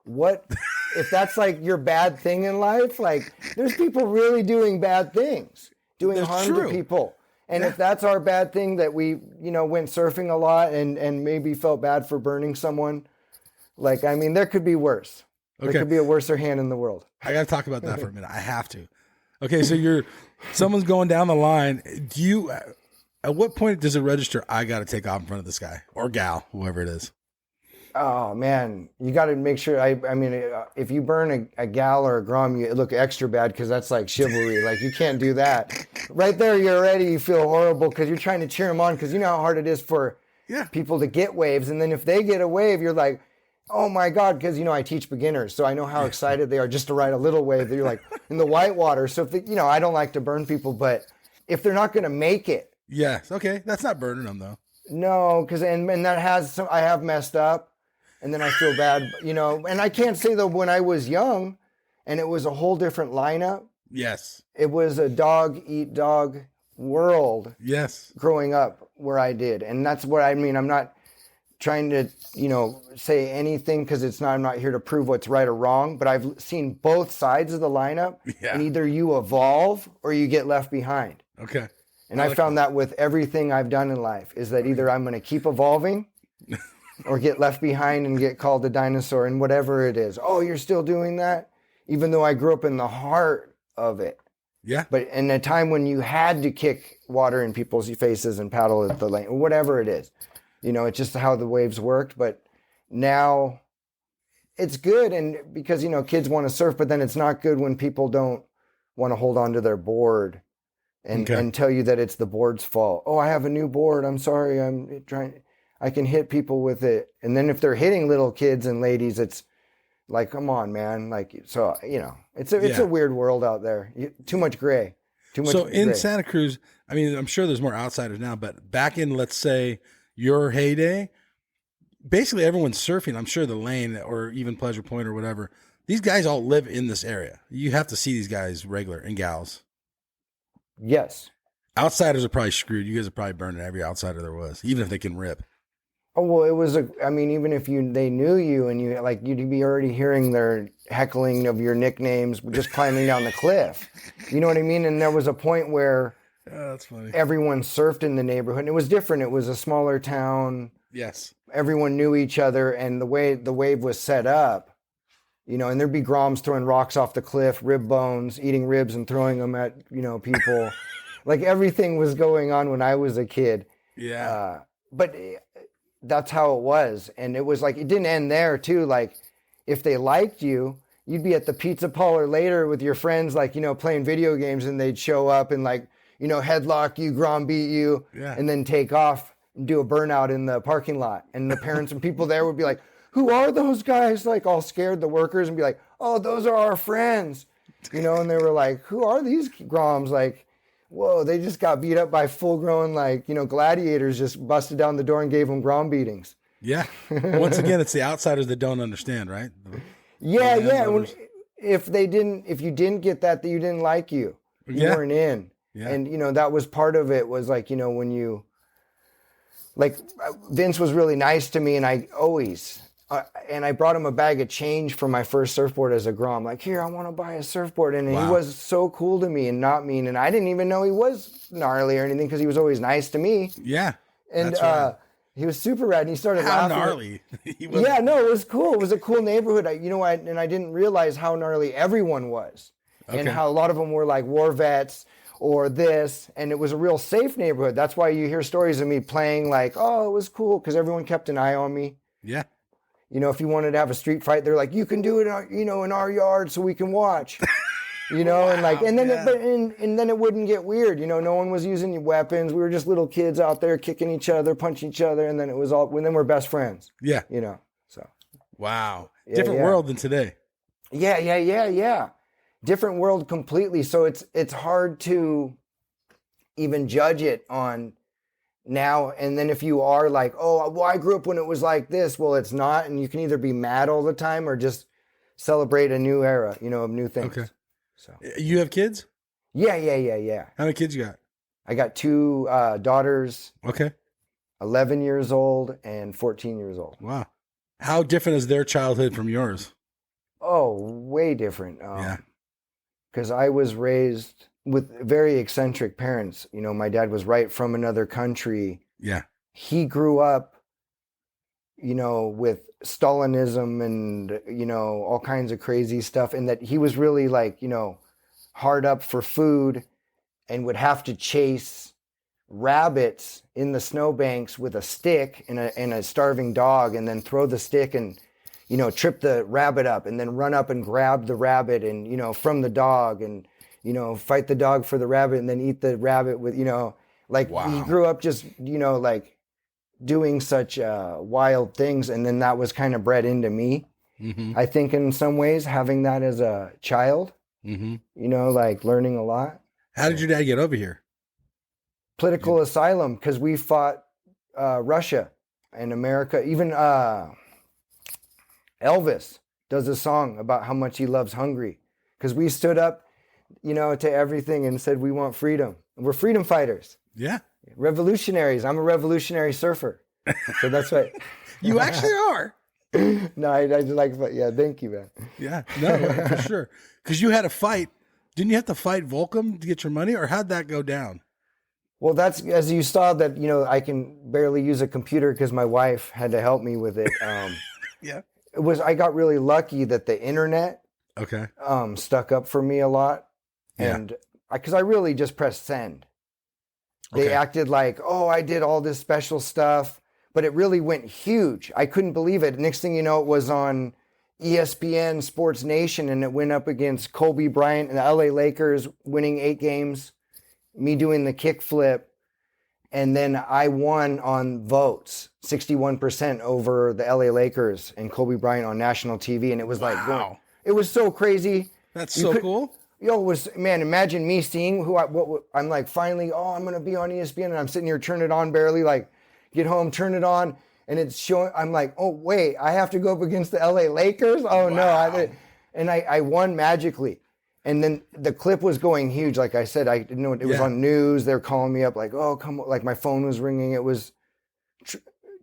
what if that's like your bad thing in life? Like there's people really doing bad things, doing harm to people. And if that's our bad thing that we, you know, went surfing a lot and maybe felt bad for burning someone, like, I mean, there could be worse. Okay. There could be a worser hand in the world. I got to talk about that for a minute. I have to. Okay, so someone's going down the line. At what point does it register, I got to take off in front of this guy or gal, whoever it is? Oh, man. You got to make sure. I mean, if you burn a gal or a grom, you look extra bad because that's like chivalry. Like, you can't do that. Right there, you feel horrible because you're trying to cheer them on because you know how hard it is for people to get waves. And then if they get a wave, you're like, oh, my God, because, you know, I teach beginners. So I know how excited they are just to ride a little wave. You're like in the white water. So, if you know, I don't like to burn people, but if they're not going to make it. Yes. Okay. That's not burning them, though. No, because and that has I have messed up. And then I feel bad, you know, and I can't say that when I was young and it was a whole different lineup. Yes. It was a dog eat dog world. Yes. Growing up where I did. And that's what I mean. I'm not trying to, you know, say anything because I'm not here to prove what's right or wrong, but I've seen both sides of the lineup and either you evolve or you get left behind. Okay. And I found that with everything I've done in life is that either I'm going to keep evolving or get left behind and get called a dinosaur and whatever it is. Oh, you're still doing that? Even though I grew up in the heart of it. Yeah. But in a time when you had to kick water in people's faces and paddle at the lane, whatever it is, you know, it's just how the waves worked. But now it's good. And because, you know, kids want to surf, but then it's not good when people don't want to hold on to their board and tell you that it's the board's fault. Oh, I have a new board. I'm sorry. I can hit people with it. And then if they're hitting little kids and ladies, it's like, come on, man. Like, so, you know, it's a weird world out there. Too much gray. So in Santa Cruz, I mean, I'm sure there's more outsiders now, but back in, let's say, your heyday, basically everyone's surfing. I'm sure the lane or even Pleasure Point or whatever, these guys all live in this area. You have to see these guys regular and gals. Yes. Outsiders are probably screwed. You guys are probably burning every outsider there was, even if they can rip. Oh, well, it was even if they knew you and you'd be already hearing their heckling of your nicknames just climbing down the cliff. You know what I mean? And there was a point where that's funny. Everyone surfed in the neighborhood and it was different. It was a smaller town. Yes. Everyone knew each other and the way the wave was set up, you know, and there'd be Groms throwing rocks off the cliff, rib bones, eating ribs and throwing them at, you know, people. Like everything was going on when I was a kid. Yeah. But that's how it was. And it was like, it didn't end there too. Like if they liked you, you'd be at the pizza parlor later with your friends, like, you know, playing video games and they'd show up and like, you know, headlock you, Grom beat you, and then take off and do a burnout in the parking lot. And the parents and people there would be like, who are those guys? Like all scared, the workers, and be like, oh, those are our friends. You know, and they were like, who are these Groms? Like, whoa, they just got beat up by full-grown, like, you know, gladiators just busted down the door and gave them Grom beatings. Yeah. Once again, it's the outsiders that don't understand, right? Yeah. If you didn't get that you didn't like you. You weren't in. Yeah. And, you know, that was part of it was like, you know, when you, like, Vince was really nice to me and I always, and I brought him a bag of change for my first surfboard as a Grom. Like, here, I want to buy a surfboard. And he was so cool to me and not mean. And I didn't even know he was gnarly or anything because he was always nice to me. Yeah. And he was super rad. And he started laughing. How gnarly. It was cool. It was a cool neighborhood. And I didn't realize how gnarly everyone was. Okay. And how a lot of them were like war vets or this. And it was a real safe neighborhood. That's why you hear stories of me playing like, oh, it was cool because everyone kept an eye on me. Yeah. You know, if you wanted to have a street fight, they're like, you can do it, you know, in our yard so we can watch. You know, and then it wouldn't get weird. You know, no one was using weapons. We were just little kids out there kicking each other, punching each other, and then we're best friends. Yeah. You know, so. Wow. Different world than today. Yeah. Different world completely. So it's hard to even judge it on now. And then if you are like, oh, well, I grew up when it was like this. Well, it's not. And you can either be mad all the time or just celebrate a new era, you know, of new things. Okay. So you have kids? Yeah. How many kids you got? I got 2 daughters. Okay. 11 years old and 14 years old. Wow. How different is their childhood from yours? Oh, way different. Because I was raised with very eccentric parents. You know, my dad was right from another country. Yeah. He grew up, you know, with Stalinism and, you know, all kinds of crazy stuff. And that he was really like, you know, hard up for food and would have to chase rabbits in the snowbanks with a stick and a starving dog and then throw the stick and, you know, trip the rabbit up and then run up and grab the rabbit and, you know, from the dog and, you know, fight the dog for the rabbit and then eat the rabbit with, you know, like he grew up just, you know, like doing such wild things. And then that was kind of bred into me. Mm-hmm. I think in some ways having that as a child, you know, like learning a lot. How did your dad get over here? Political asylum, because we fought Russia and America. Even Elvis does a song about how much he loves Hungary, because we stood up, you know, to everything and said we want freedom. We're freedom fighters. Yeah. Revolutionaries. I'm a revolutionary surfer. So that's right. You actually are. No, I just like, yeah, thank you, man. Yeah, no, for sure. Because you had a fight. Didn't you have to fight Volcom to get your money, or how'd that go down? Well, that's, as you saw that, I can barely use a computer because my wife had to help me with it. Yeah. I got really lucky that the internet Okay. stuck up for me a lot. Yeah. And because I really just pressed send. They Okay. acted like, oh, I did all this special stuff, but it really went huge. I couldn't believe it. Next thing you know, it was on ESPN Sports Nation, and it went up against Kobe Bryant and the LA Lakers winning 8 games, me doing the kickflip, and then I won on votes, 61% over the LA Lakers and Kobe Bryant on national TV, and it was like, Wow. it was so crazy. That's so cool. Man, imagine me seeing I'm like, finally, I'm going to be on ESPN, and I'm sitting here, turn it on barely, like, get home, turn it on, and it's showing, I'm like, oh, wait, I have to go up against the LA Lakers? Oh, no. I won magically. And then the clip was going huge. Like I said, I didn't know it was on news. They're calling me up like, oh, come on. Like my phone was ringing. It was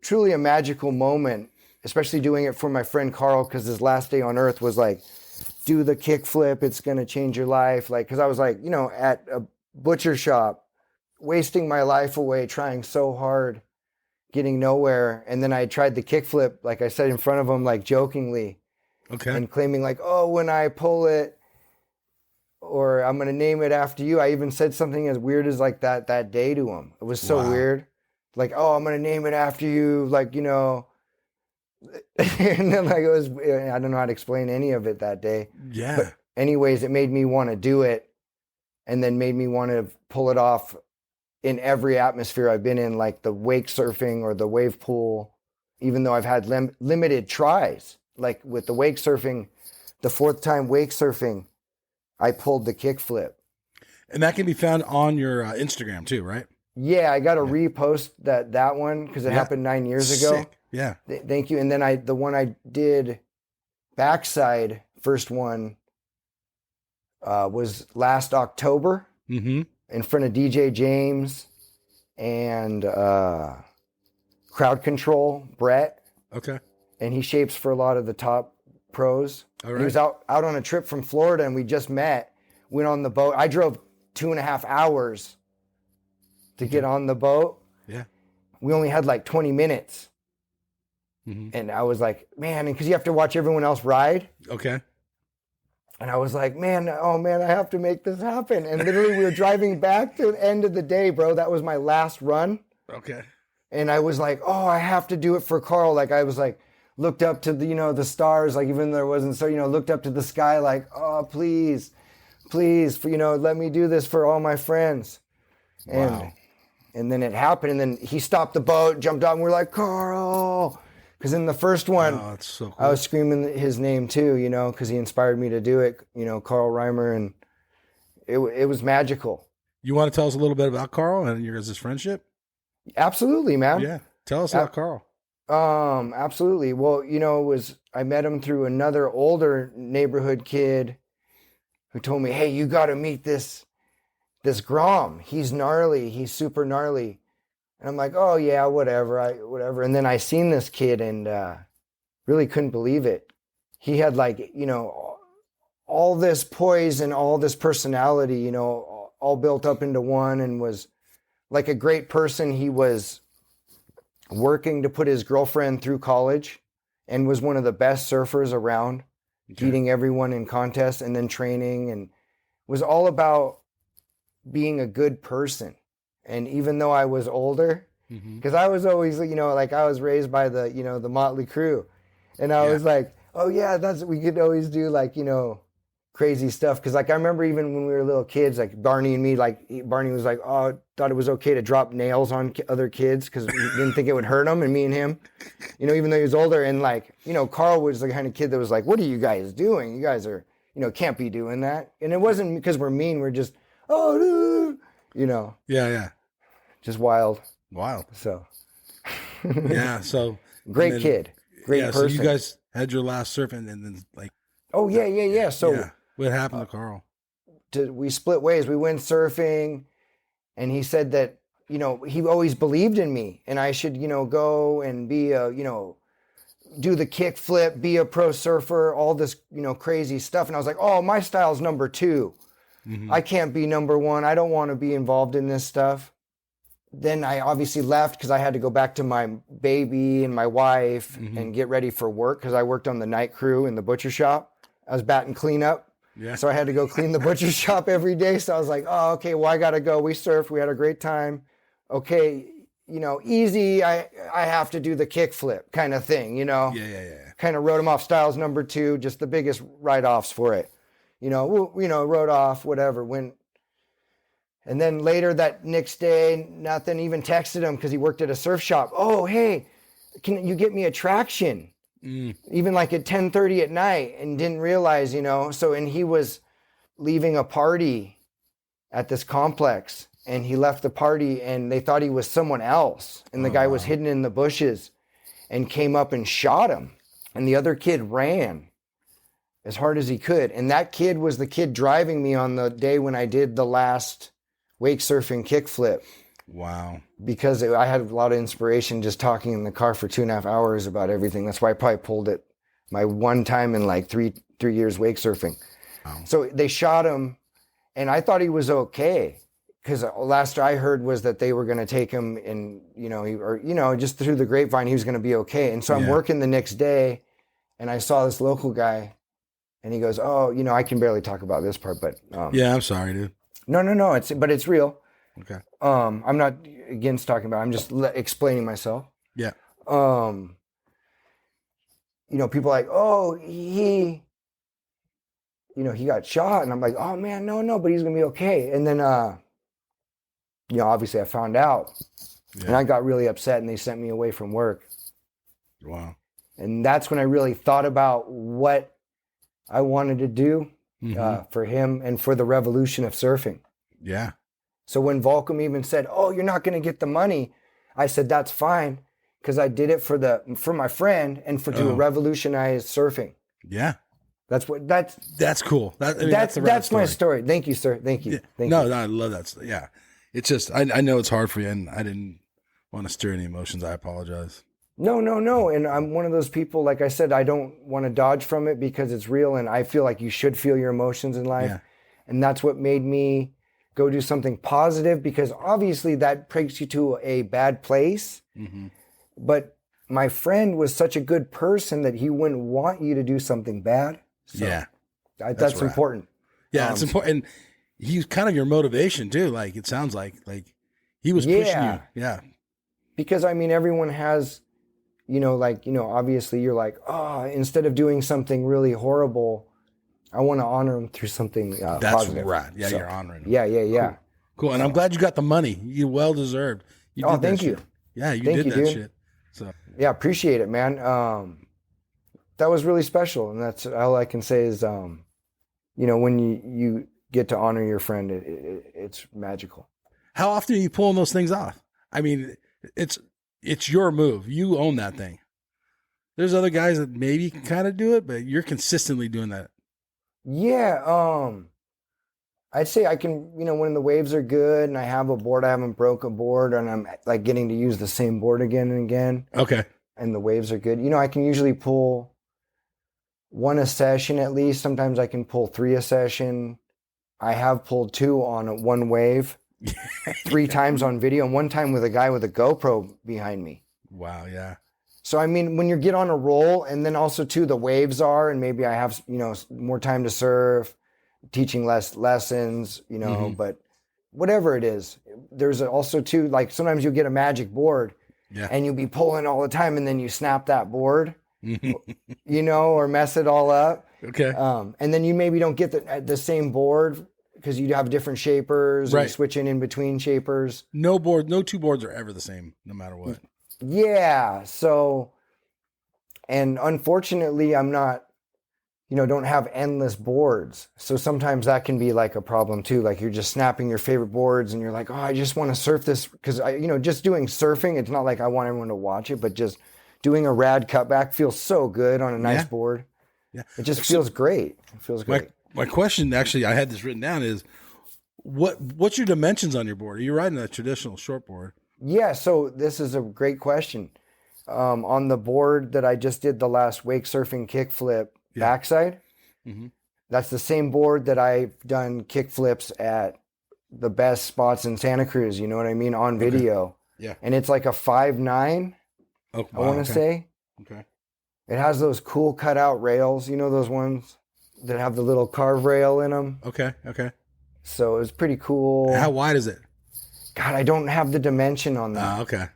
truly a magical moment, especially doing it for my friend Carl, because his last day on earth was like, do the kickflip. It's going to change your life. Like, because I was like, at a butcher shop, wasting my life away, trying so hard, getting nowhere. And then I tried the kickflip, like I said, in front of him, like jokingly. Okay. And claiming like, oh, when I pull it, or I'm going to name it after you. I even said something as weird as like that day to him. It was so weird. Like, oh, I'm going to name it after you. Like, and then like it was, I don't know how to explain any of it that day. Yeah. But anyways, it made me want to do it, and then made me want to pull it off in every atmosphere I've been in, like the wake surfing or the wave pool, even though I've had limited tries. Like with the wake surfing, the 4th time wake surfing, I pulled the kickflip. And that can be found on your Instagram too, right? Yeah, I got to repost that one because it happened 9 years ago. Sick. Yeah. Thank you. And then the one I did backside, first one, was last October in front of DJ James and Crowd Control, Brett. Okay. And he shapes for a lot of the top pros. All right. He was out on a trip from Florida, and we just met. Went on the boat. I drove 2.5 hours to get on the boat. Yeah. We only had like 20 minutes. And I was like, man, because you have to watch everyone else ride. Okay. And I was like, oh man, I have to make this happen. And literally we were driving back to the end of the day, bro. That was my last run. Okay. And I was like, oh, I have to do it for Carl. Like I was like, looked up to the, the stars, like even though there wasn't so, looked up to the sky like, oh, please, let me do this for all my friends. Wow. And then it happened. And then he stopped the boat, jumped out, and we're like, Carl. Because in the first one, that's so cool. I was screaming his name too, because he inspired me to do it, Carl Reimer. And it was magical. You want to tell us a little bit about Carl and your guys' friendship? Absolutely, man. Yeah. Tell us about Carl. Absolutely. Well, I met him through another older neighborhood kid who told me, hey, you got to meet this Grom. He's gnarly. He's super gnarly. And I'm like, oh yeah, whatever. And then I seen this kid and really couldn't believe it. He had like, all this poise and all this personality, all built up into one, and was like a great person. He was working to put his girlfriend through college and was one of the best surfers around, beating everyone in contests and then training, and was all about being a good person. And even though I was older, because I was always, like I was raised by the, the Motley Crue. And I was like, oh yeah, we could always do like, crazy stuff. Because like I remember even when we were little kids, like Barney and me, like Barney was like, oh, thought it was okay to drop nails on other kids because he didn't think it would hurt them. And me and him, even though he was older, and like, Carl was the kind of kid that was like, what are you guys doing? You guys are, can't be doing that. And it wasn't because we're mean. We're just, oh, dude. Yeah. Just wild. So. Yeah. So. Great kid. Great person. So you guys had your last surf and then like. Oh, yeah. So. What happened to Carl? We split ways. We went surfing, and he said that, he always believed in me, and I should, go and be a, do the kick flip, be a pro surfer, all this, crazy stuff. And I was like, oh, my style's number 2. I can't be number 1. I don't want to be involved in this stuff. then I obviously left because I had to go back to my baby and my wife and get ready for work because I worked on the night crew in the butcher shop. I was batting cleanup. Yeah. So I had to go clean the butcher shop every day. So I was like, oh, okay, well, I got to go. We surfed. We had a great time. Okay, easy. I have to do the kickflip kind of thing, Yeah. Kind of wrote him off styles number 2, just the biggest write-offs for it. Wrote off, whatever, went. And then later that next day, nothing, even texted him because he worked at a surf shop. Oh, hey, can you get me a traction? Even like at 10:30 at night, and didn't realize, and he was leaving a party at this complex, and he left the party and they thought he was someone else. And the guy was hidden in the bushes and came up and shot him. And the other kid ran as hard as he could. And that kid was the kid driving me on the day when I did the last wake surfing kickflip. Wow. Because I had a lot of inspiration just talking in the car for 2.5 hours about everything. That's why I probably pulled it my one time in like three years wake surfing. Wow. So they shot him and I thought he was okay. Because last I heard was that they were going to take him and, just through the grapevine, he was going to be okay. And so I'm working the next day and I saw this local guy and he goes, oh, I can barely talk about this part, but. Yeah, I'm sorry, dude. No. But it's real. Okay. I'm not against talking about it. I'm just explaining myself. Yeah. People are like, oh, he got shot. And I'm like, oh man, no, but he's going to be okay. And then, obviously I found out and I got really upset and they sent me away from work. Wow. And that's when I really thought about what I wanted to do for him and for the revolution of surfing. Yeah. So when Volcom even said, oh, you're not going to get the money, I said, that's fine. Because I did it for my friend and to revolutionize surfing. Yeah. That's cool. That's my story. Thank you, sir. Thank you. Yeah. Thank no, you. I love that. Yeah. It's just, I know it's hard for you and I didn't want to stir any emotions. I apologize. No. And I'm one of those people, like I said, I don't want to dodge from it because it's real. And I feel like you should feel your emotions in life. Yeah. And that's what made me go do something positive, because obviously that takes you to a bad place. But my friend was such a good person that he wouldn't want you to do something bad. So yeah. That's important. Yeah, it's important. And he's kind of your motivation too. Like it sounds like he was pushing you. Yeah. Because everyone has, obviously you're like, oh, instead of doing something really horrible, I want to honor him through something That's positive. right. Yeah, so, you're honoring him. Yeah. Cool. And I'm glad you got the money. You well deserved. You did thank you. Shit. Yeah, you did that shit. So yeah, appreciate it, man. That was really special, and that's all I can say is, when you get to honor your friend, it's magical. How often are you pulling those things off? It's your move. You own that thing. There's other guys that maybe can kind of do it, but you're consistently doing that. Yeah, I'd say I can, when the waves are good and I have a board, I haven't broke a board and I'm like getting to use the same board again and again. Okay. And the waves are good. I can usually pull 1 a session at least. Sometimes I can pull 3 a session. I have pulled 2 on one wave, 3 times on video, and 1 time with a guy with a GoPro behind me. Wow. Yeah. So, when you get on a roll, and then also too, the waves are, and maybe I have, more time to surf, teaching less lessons, but whatever it is, there's also too, like sometimes you'll get a magic board and you'll be pulling all the time and then you snap that board, or mess it all up. Okay. And then you maybe don't get the same board because you have different shapers, right. And you switch in between shapers. No 2 boards are ever the same, no matter what. Yeah. So, and unfortunately I'm not, don't have endless boards. So sometimes that can be like a problem too. Like you're just snapping your favorite boards and you're like, oh, I just want to surf this. Cause just doing surfing, it's not like I want everyone to watch it, but just doing a rad cutback feels so good on a nice board. Yeah. It just feels great. It feels great. My question, actually, I had this written down is what's your dimensions on your board? Are you riding a traditional short board? Yeah. So this is a great question. On the board that I just did the last wake surfing kickflip, backside. That's the same board that I've done kick flips at the best spots in Santa Cruz, you know what I mean, on video. Yeah. And it's like a 5.9, Oh, I want to say. Okay. It has those cool cutout rails, you know, those ones that have the little carve rail in them. Okay. So it was pretty cool. How wide is it? God, I don't have the dimension on that. Okay.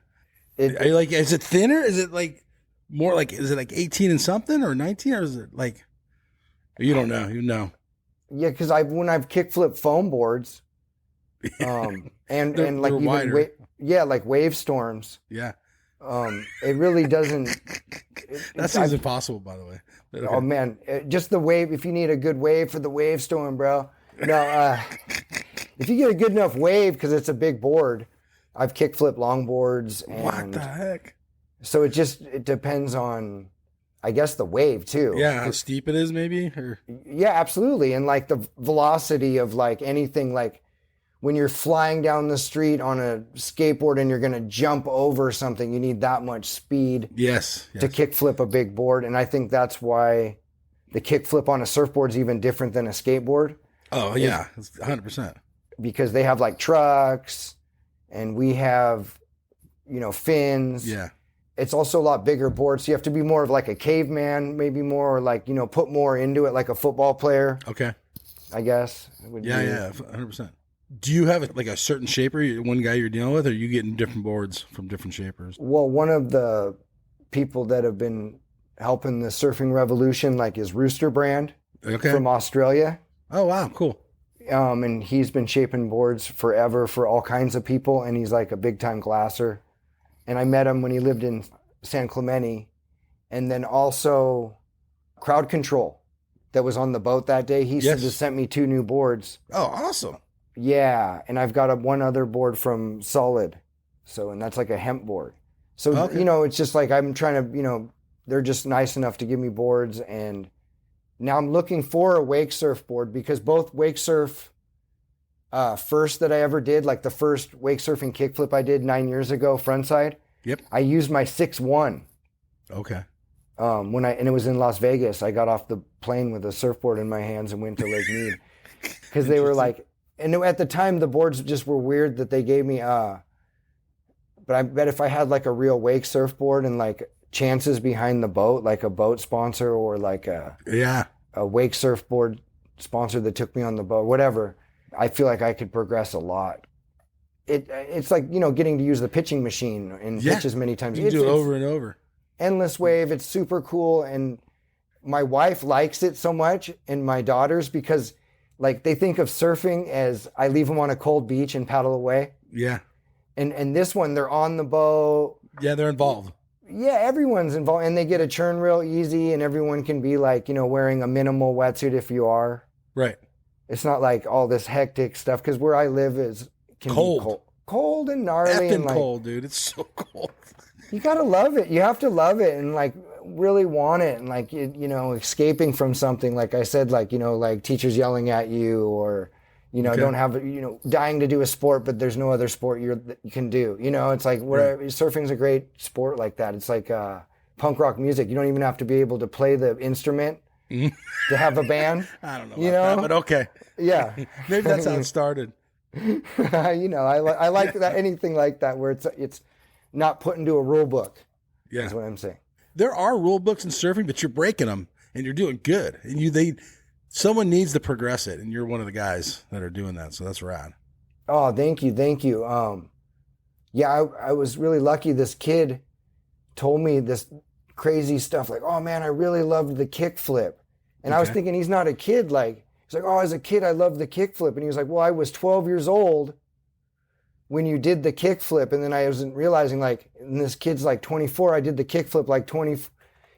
It- Are you like, is it thinner? Is it like more like, is it like 18 and something or 19 or is it like, you don't know, you know. Yeah, because when I've kickflip foam boards, and They're like even wider. like wave storms, Yeah. it really doesn't. That seems impossible, by the way. But okay. Oh man, just the wave. If you need a good wave for the wave storm, bro. No, if you get a good enough wave, because it's a big board. I've kickflip longboards, and What the heck? so it depends on, I guess, the wave too. Yeah, how steep it is, maybe? Or Yeah, absolutely. And like the velocity of like anything, like when you're flying down the street on a skateboard and you're going to jump over something, you need that much speed yes. to kickflip a big board. And I think that's why the kickflip on a surfboard is even different than a skateboard, Oh, yeah. It's 100%. because they have like trucks and we have, fins. Yeah. It's also a lot bigger board. So you have to be more of like a caveman, maybe more, or like, put more into it, like a football player, Okay. I guess. Would Yeah, be. yeah, 100%. Do you have like a certain shaper, one guy you're dealing with, or are you getting different boards from different shapers? Well, one of the people that have been helping the surfing revolution, like, is Rooster Brand Okay. from Australia. Oh, wow. Cool. And he's been shaping boards forever for all kinds of people. And he's like a big time glasser. And I met him when he lived in San Clemente. And then also Crowd Control that was on the boat that day. He Yes. just sent me 2 new boards. Oh, awesome. Yeah. And I've got one other board from Solid. So, and that's like a hemp board. So, Okay. it's just like I'm trying to, they're just nice enough to give me boards. And now I'm looking for a wake surf board, because both wake surf first that I ever did, like the first wake surfing kickflip I did 9 years ago, frontside. Yep. I used my 6'1". Okay. And it was in Las Vegas. I got off the plane with a surfboard in my hands and went to Lake Mead, because they were like, and at the time the boards just were weird that they gave me. But I bet if I had like a real wake surfboard and like chances behind the boat, like a boat sponsor or like a wake surfboard sponsor that took me on the boat, whatever, I feel like I could progress a lot. It's like, getting to use the pitching machine and pitch as many times. You can do it over and over. Endless wave. It's super cool. And my wife likes it so much, and my daughters, because like they think of surfing as I leave them on a cold beach and paddle away. Yeah. And this one, they're on the boat. Yeah, they're involved. Yeah, everyone's involved, and they get a churn real easy, and everyone can be like, wearing a minimal wetsuit if you are. Right. It's not like all this hectic stuff, because where I live can Cold. be cold and gnarly. Effing and like, cold, dude. It's so cold. you gotta love it. You have to love it and like really want it, and like escaping from something. Like I said, like like teachers yelling at you, or don't have dying to do a sport, but there's no other sport you can do. It's like surfing's a great sport like that. It's like punk rock music. You don't even have to be able to play the instrument to have a band. I don't know about that, but okay. Yeah, Maybe that's how it started. I like that, anything like that where it's not put into a rule book. Yeah, is what I'm saying. There are rule books in surfing, but you're breaking them and you're doing good. And someone needs to progress it, and you're one of the guys that are doing that. So that's rad. Oh, thank you. Yeah, I was really lucky. This kid told me this crazy stuff, like, oh man, I really loved the kickflip. And I was thinking, he's not a kid. Like, he's like, oh, as a kid, I loved the kickflip. And he was like, well, I was 12 years old when you did the kickflip. And then I wasn't realizing, like, and this kid's like 24. I did the kickflip like 20,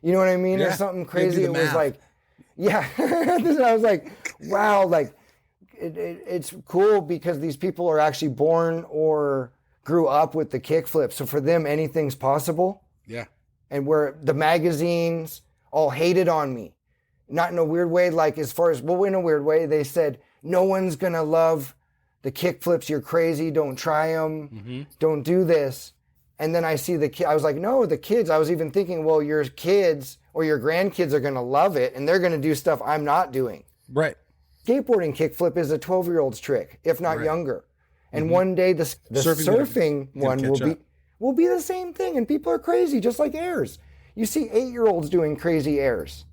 you know what I mean? Yeah. Or something You crazy. do It the was math. like, yeah. I was like, wow, like, it's cool because these people are actually born or grew up with the kickflip. So for them, anything's possible. Yeah. And where the magazines all hated on me. Not in a weird way, like as far as, well, in a weird way, they said, no one's going to love the kickflips. You're crazy. Don't try them. Mm-hmm. Don't do this. And then I see the kid. I was like, no, the kids. I was even thinking, well, your kids or your grandkids are going to love it, and they're going to do stuff I'm not doing. Right. Skateboarding kickflip is a 12-year-old's trick, if not Right. younger. And one day the surfing one will be the same thing. And people are crazy, just like airs. You see 8-year-olds doing crazy airs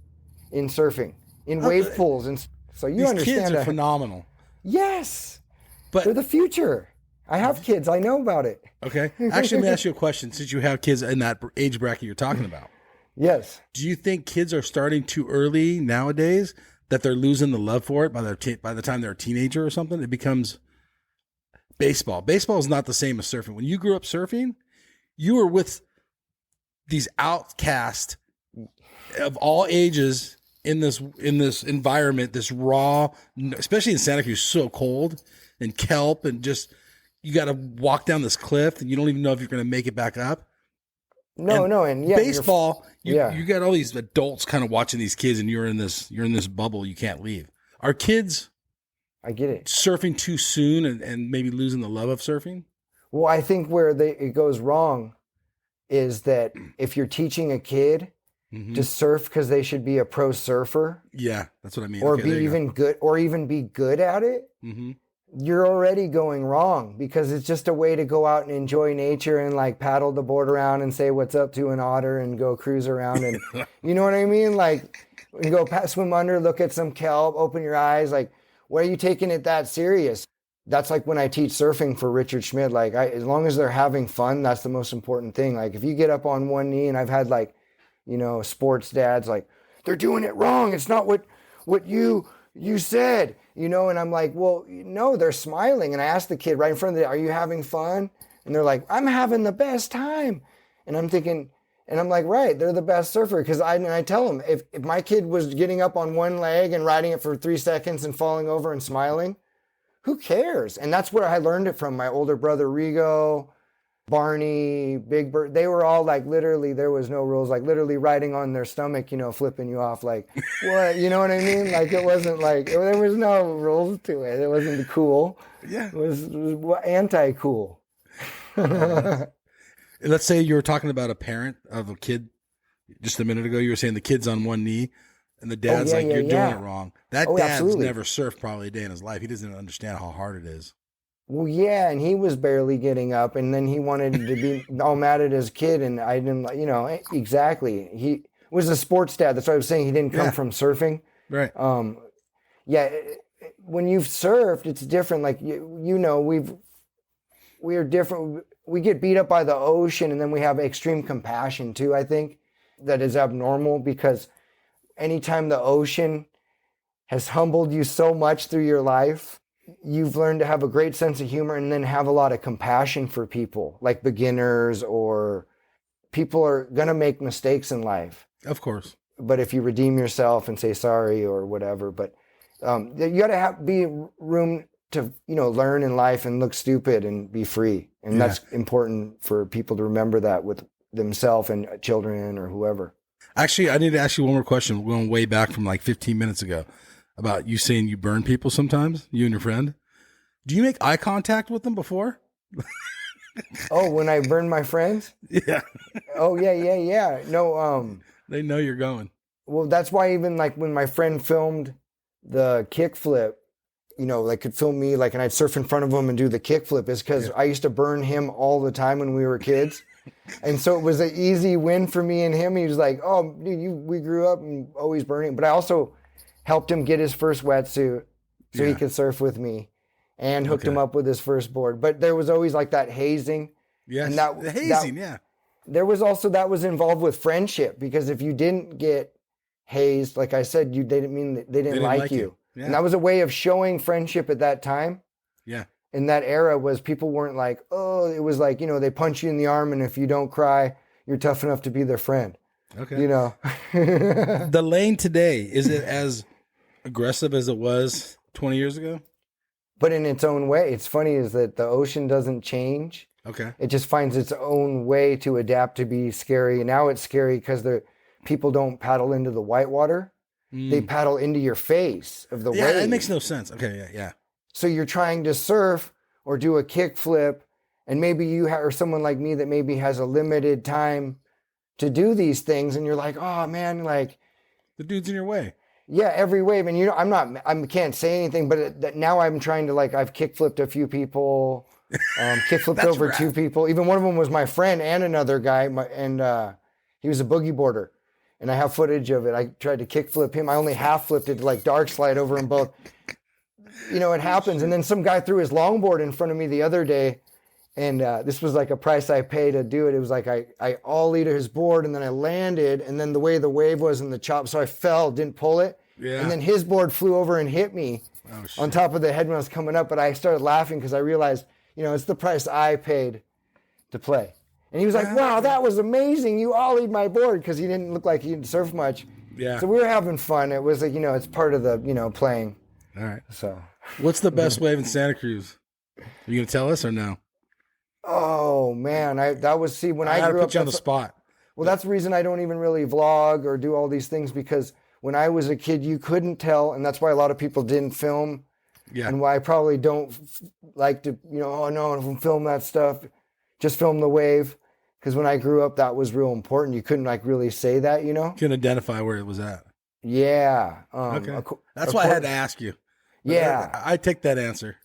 in surfing, in wave pools. And so you understand kids are phenomenal. Yes. But they're the future. I have kids. I know about it. Okay. Actually, let me ask you a question since you have kids in that age bracket you're talking about. Yes. Do you think kids are starting too early nowadays that they're losing the love for it by the time they're a teenager or something? It becomes baseball. Baseball is not the same as surfing. When you grew up surfing, you were with these outcasts of all ages in this environment, this raw, especially in Santa Cruz, so cold and kelp and just you got to walk down this cliff and you don't even know if you're going to make it back up. And baseball, you got all these adults kind of watching these kids, and you're in this bubble you can't leave. Are kids, I get it, surfing too soon and maybe losing the love of surfing? Well, I think where it goes wrong is that if you're teaching a kid to surf because they should be a pro surfer, that's what I mean, or be even good at it. You're already going wrong because it's just a way to go out and enjoy nature and like paddle the board around and say what's up to an otter and go cruise around and you know what I mean? Like you go swim under, look at some kelp, open your eyes. Like, why are you taking it that serious? That's like when I teach surfing for Richard Schmidt. Like as long as they're having fun, that's the most important thing. Like if you get up on one knee, and I've had like, sports dads like, they're doing it wrong. It's not what you said. And I'm like, well, no, they're smiling. And I asked the kid right in front of are you having fun? And they're like, I'm having the best time. And I'm thinking, and I'm like, right, they're the best surfer. Because I tell them, if my kid was getting up on one leg and riding it for 3 seconds and falling over and smiling, who cares? And that's where I learned it from. My older brother, Rigo, Barney, Big Bird, they were all like, literally, there was no rules, like literally riding on their stomach, flipping you off, like, what, you know what I mean? Like, it wasn't like, there was no rules to it. It wasn't cool. Yeah. It was anti-cool. Let's say you were talking about a parent of a kid just a minute ago. You were saying the kid's on one knee and the dad's you're doing it wrong. That dad's absolutely. Never surfed probably a day in his life. He doesn't understand how hard it is. Well, yeah, and he was barely getting up, and then he wanted to be all mad at his kid, and I didn't, exactly. He was a sports dad. That's why I was saying he didn't come from surfing. Right. When you've surfed, it's different. Like, we are different. We get beat up by the ocean, and then we have extreme compassion, too, I think, that is abnormal, because anytime the ocean has humbled you so much through your life, you've learned to have a great sense of humor and then have a lot of compassion for people, like beginners, or people are going to make mistakes in life. Of course. But if you redeem yourself and say sorry or whatever, but you got to be room to, learn in life and look stupid and be free. And that's important for people to remember that with themselves and children or whoever. Actually, I need to ask you one more question. We're going way back from like 15 minutes ago. About you saying you burn people sometimes, you and your friend. Do you make eye contact with them before? Oh, when I burn my friends? Yeah. Oh, yeah. No, they know you're going. Well, that's why even like when my friend filmed the kickflip, they could film me and I'd surf in front of him and do the kickflip is because I used to burn him all the time when we were kids. And so it was an easy win for me and him. He was like, oh, dude, we grew up and always burning. But I also helped him get his first wetsuit so he could surf with me, and hooked him up with his first board. But there was always like that hazing. Yes, and the hazing, There was also, that was involved with friendship, because if you didn't get hazed, like I said, they didn't like you. Yeah. And that was a way of showing friendship at that time. Yeah. In that era was people weren't like, oh, it was like, they punch you in the arm, and if you don't cry, you're tough enough to be their friend. Okay. The lane today, is it as aggressive as it was 20 years ago? But in its own way. It's funny is that the ocean doesn't change. Okay. It just finds its own way to adapt to be scary. And now it's scary because people don't paddle into the whitewater. They paddle into your face of the wave. Yeah, that makes no sense. Okay, yeah. So you're trying to surf or do a kick flip, and maybe you or someone like me that maybe has a limited time to do these things, and you're like, oh man, like the dude's in your way. Yeah, every wave. And I can't say anything, but now I'm trying to like, I've kickflipped a few people, kickflipped over two people. Even one of them was my friend and another guy. He was a boogie boarder. And I have footage of it. I tried to kickflip him. I only half flipped it to like dark slide over them both. It happens. And then some guy threw his longboard in front of me the other day. And this was like a price I paid to do it. It was like I ollied his board and then I landed. And then the way the wave was in the chop, so I fell, didn't pull it. Yeah. And then his board flew over and hit me on top of the head when I was coming up. But I started laughing because I realized, it's the price I paid to play. And he was like, wow, that was amazing. You ollied my board, because he didn't look like he didn't surf much. Yeah. So we were having fun. It was like, it's part of the, playing. All right. So. What's the best wave in Santa Cruz? Are you going to tell us or no? Oh man, when I grew up, put you on the spot. Well, that's the reason I don't even really vlog or do all these things, because when I was a kid, you couldn't tell, and that's why a lot of people didn't film. Yeah. And why I probably don't like to, oh no, don't film that stuff, just film the wave, because when I grew up, that was real important. You couldn't like really say that, Couldn't identify where it was at. Yeah. Okay. That's why I had to ask you. Yeah. I take that answer.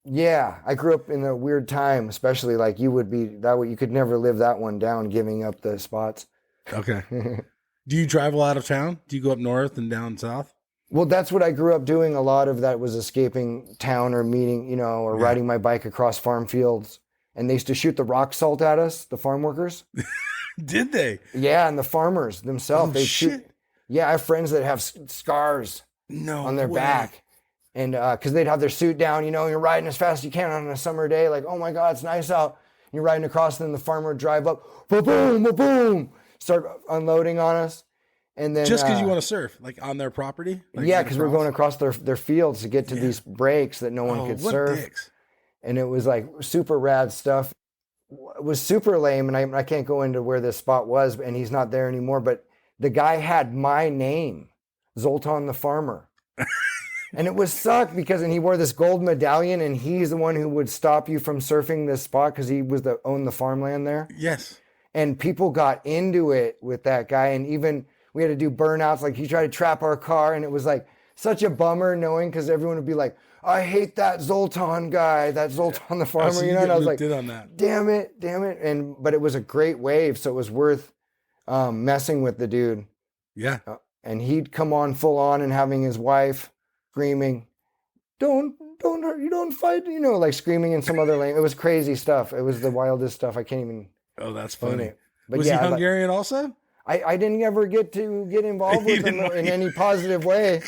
Yeah, I grew up in a weird time, especially like you would be that way. You could never live that one down, giving up the spots. Okay. Do you travel out of town? Do you go up north and down south? Well, that's what I grew up doing. A lot of that was escaping town or meeting, or riding my bike across farm fields. And they used to shoot the rock salt at us, the farm workers. Did they? Yeah, and the farmers themselves. They shoot. Yeah, I have friends that have scars on their back. And because they'd have their suit down, you're riding as fast as you can on a summer day, like, oh my God, it's nice out. You're riding across, and then the farmer would drive up, boom, boom, start unloading on us. And then just because you want to surf, like on their property? Like yeah, because we're going across their fields to get to these breaks that no one could surf. Dicks. And it was like super rad stuff. It was super lame, and I can't go into where this spot was, and he's not there anymore, but the guy had my name, Zoltan the Farmer. And it was sucked and he wore this gold medallion, and he's the one who would stop you from surfing this spot because he was owned the farmland there. Yes. And people got into it with that guy, and even we had to do burnouts. Like he tried to trap our car, and it was like such a bummer knowing, because everyone would be like, I hate that Zoltan guy, that Zoltan the Farmer, so And I was like, on that. damn it. But it was a great wave, so it was worth messing with the dude. Yeah. And he'd come on full on and having his wife screaming, don't hurt, you don't fight, like screaming in some other language. It was crazy stuff. It was the wildest stuff. I can't even. Oh, that's funny. But was he Hungarian also? I didn't ever get involved with him in any positive way,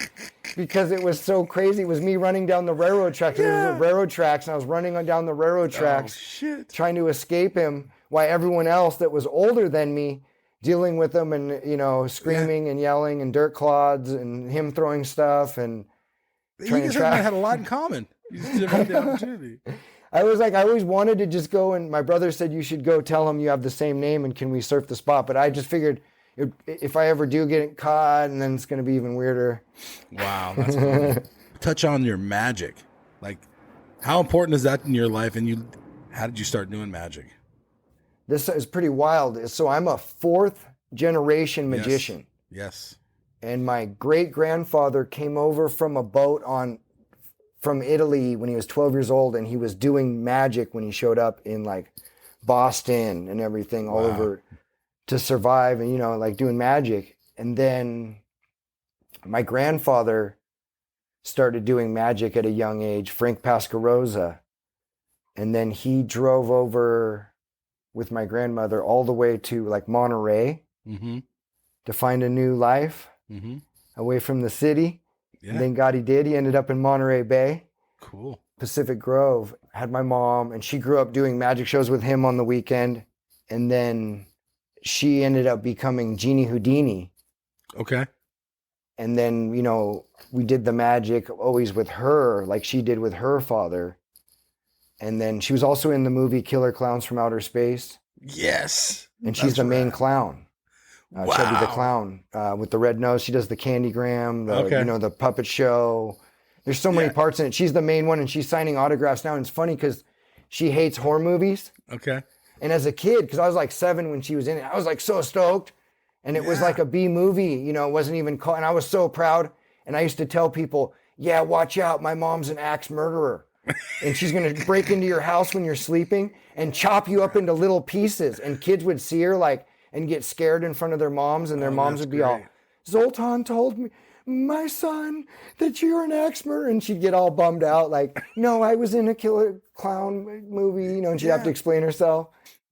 because it was so crazy. It was me running down the railroad tracks. Yeah. There was railroad tracks, and I was running down the railroad tracks, trying to escape him, while everyone else that was older than me dealing with him and, screaming and yelling and dirt clods and him throwing stuff and trying to trap. Had a lot in common. You just didn't have the opportunity. I always wanted to just go, and my brother said, you should go tell him you have the same name and can we surf the spot? But I just figured if I ever do get caught, and then it's going to be even weirder. Wow. That's funny. Touch on your magic. Like, how important is that in your life? And how did you start doing magic? This is pretty wild. So I'm a 4th generation magician. Yes. And my great grandfather came over from a boat from Italy when he was 12 years old, and he was doing magic when he showed up in like Boston and everything all over to survive, and like doing magic. And then my grandfather started doing magic at a young age, Frank Pascarosa. And then he drove over with my grandmother all the way to like Monterey to find a new life away from the city. Yeah. And thank God he did. He ended up in Monterey Bay. Cool. Pacific Grove. I had my mom, and she grew up doing magic shows with him on the weekend. And then she ended up becoming Jeannie Houdini. Okay. And then, we did the magic always with her, like she did with her father. And then she was also in the movie Killer Clowns from Outer Space. Yes. And she's the main clown. Chubby the clown with the red nose. She does the Candygram, the puppet show. There's so many parts in it. She's the main one, and she's signing autographs now. And it's funny because she hates horror movies. Okay. And as a kid, because I was like 7 when she was in it, I was like so stoked. And it was like a B movie, it wasn't even called. And I was so proud. And I used to tell people, yeah, watch out, my mom's an axe murderer. And she's going to break into your house when you're sleeping and chop you up into little pieces. And kids would see her like and get scared in front of their moms, and their moms would be all, Zoltan told me, my son, that you're an axe murderer. And she'd get all bummed out like, no, I was in a killer clown movie, you know, and she'd have to explain herself.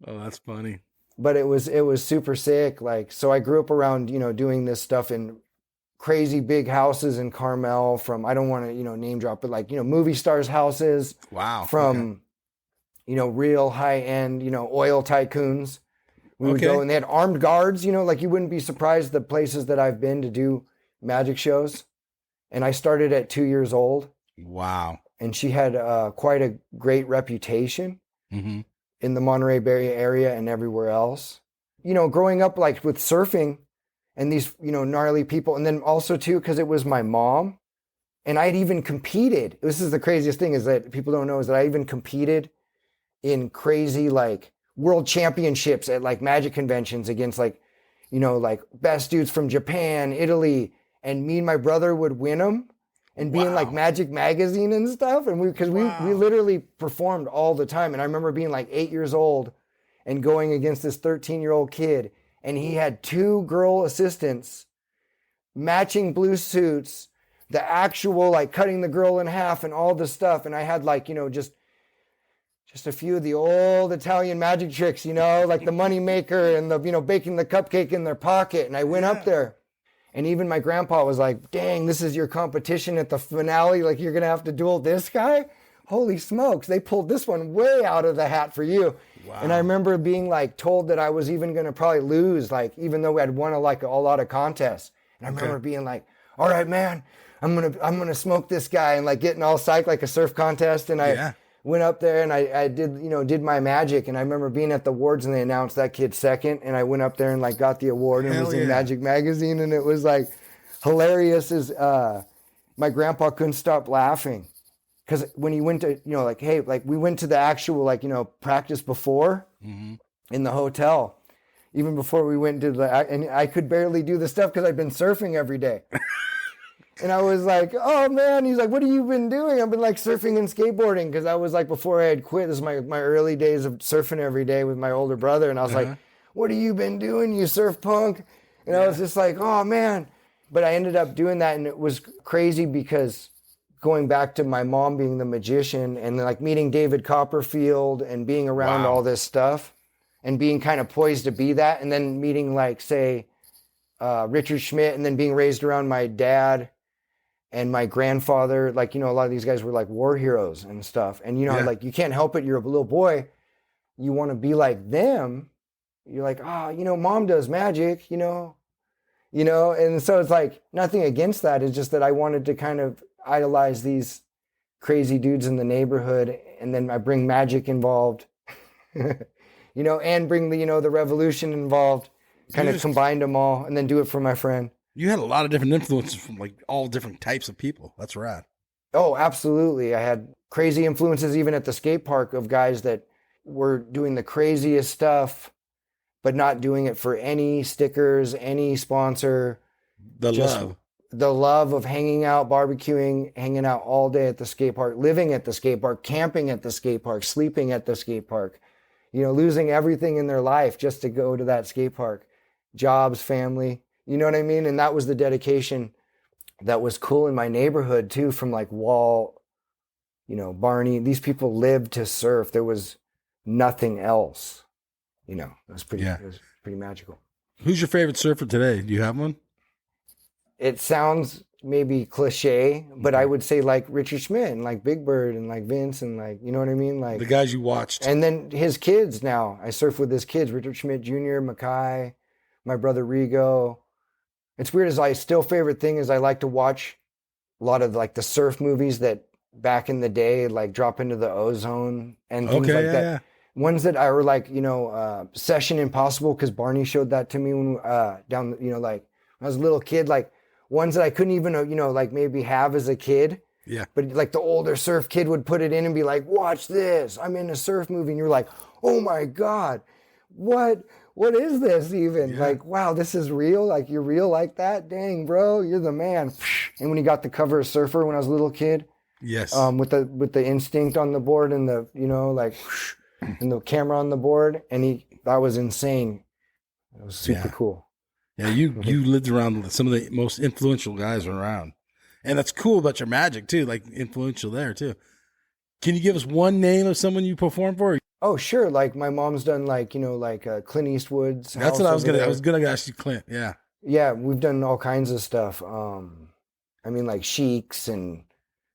Oh, that's funny. But it was super sick. Like, so I grew up around, you know, doing this stuff in crazy big houses in Carmel from, I don't want to, you know, name drop, but like, you know, movie stars' houses. Wow. From, you know, real high end, you know, oil tycoons. We would go and they had armed guards, you know, like you wouldn't be surprised the places that I've been to do magic shows. And I started at 2 years old. Wow. And she had quite a great reputation in the Monterey Bay area and everywhere else. You know, growing up like with surfing, and these, you know, gnarly people. And then also too, because it was my mom, and I'd even competed. This is the craziest thing is that people don't know is that I even competed in crazy like world championships at like magic conventions against like, you know, like best dudes from Japan, Italy, and me and my brother would win them and be in like Magic Magazine and stuff. And we literally performed all the time. And I remember being like 8 years old and going against this 13-year-old kid. And he had 2 girl assistants, matching blue suits, the actual like cutting the girl in half and all this stuff. And I had like, you know, just a few of the old Italian magic tricks, you know, like the money maker and the, you know, baking the cupcake in their pocket. And I went up there, and even my grandpa was like, dang, this is your competition at the finale. Like, you're going to have to duel this guy? Holy smokes. They pulled this one way out of the hat for you. Wow. And I remember being like told that I was even going to probably lose, like, even though we had won a lot of contests. And I remember being like, all right, man, I'm going to smoke this guy, and like getting all psyched like a surf contest. And I went up there and I did my magic. And I remember being at the awards and they announced that kid second. And I went up there and like got the award and it was in Magic Magazine. And it was like hilarious as my grandpa couldn't stop laughing. Because when he went to, you know, like, hey, like we went to the actual, like, you know, practice before in the hotel, even before we went to and I could barely do the stuff because I've been surfing every day. And I was like, oh man, he's like, what have you been doing? I've been like surfing and skateboarding, because I was like, before I had quit, this is my early days of surfing every day with my older brother. And I was like, what have you been doing, you surf punk? And I was just like, oh man. But I ended up doing that, and it was crazy because going back to my mom being the magician and like meeting David Copperfield and being around all this stuff and being kind of poised to be that, and then meeting like, say, Richard Schmidt, and then being raised around my dad and my grandfather. Like, you know, a lot of these guys were like war heroes and stuff. And, you know, like you can't help it. You're a little boy. You want to be like them. You're like, you know, mom does magic, you know. And so it's like nothing against that. It's just that I wanted to kind of idolize these crazy dudes in the neighborhood. And then I bring magic involved, you know, and bring the, you know, the revolution involved, kind of combined them all, and then do it for my friend. You had a lot of different influences from like all different types of people. That's rad. Oh, absolutely. I had crazy influences even at the skate park of guys that were doing the craziest stuff, but not doing it for any stickers, any sponsor. The love of hanging out, barbecuing, hanging out all day at the skate park, living at the skate park, camping at the skate park, sleeping at the skate park, you know, losing everything in their life just to go to that skate park. Jobs, family. You know what I mean? And that was the dedication that was cool in my neighborhood too, from like Wall, you know, Barney. These people lived to surf. There was nothing else. You know, it was pretty magical. Who's your favorite surfer today? Do you have one? It sounds maybe cliche, but I would say like Richard Schmidt and like Big Bird and like Vince and like, you know what I mean? Like the guys you watched. And then his kids now. I surf with his kids, Richard Schmidt Jr., Mackay, my brother Rigo. It's weird, as I still favorite thing is I like to watch a lot of like the surf movies that back in the day, like Drop Into the Ozone and things like that. Yeah. Ones that are like, you know, Session Impossible, because Barney showed that to me when down, you know, like when I was a little kid, like ones that I couldn't even, you know, like maybe have as a kid. Yeah. But like the older surf kid would put it in and be like, watch this, I'm in a surf movie. And you're like, oh my God, what what is this even? Yeah. Like, wow, this is real? Like, you're real like that? Dang, bro, you're the man. And when he got the cover of Surfer when I was a little kid, Yes. with the instinct on the board and the, like, and the camera on the board, and that was insane. It was super cool. Yeah, you lived around some of the most influential guys around. And that's cool about your magic, too, like influential there, too. Can you give us one name of someone you performed for? Oh, sure. Like, my mom's done, like, Clint Eastwood's That's what I was gonna ask you, Clint. Yeah. Yeah, we've done all kinds of stuff. I mean, like Sheiks and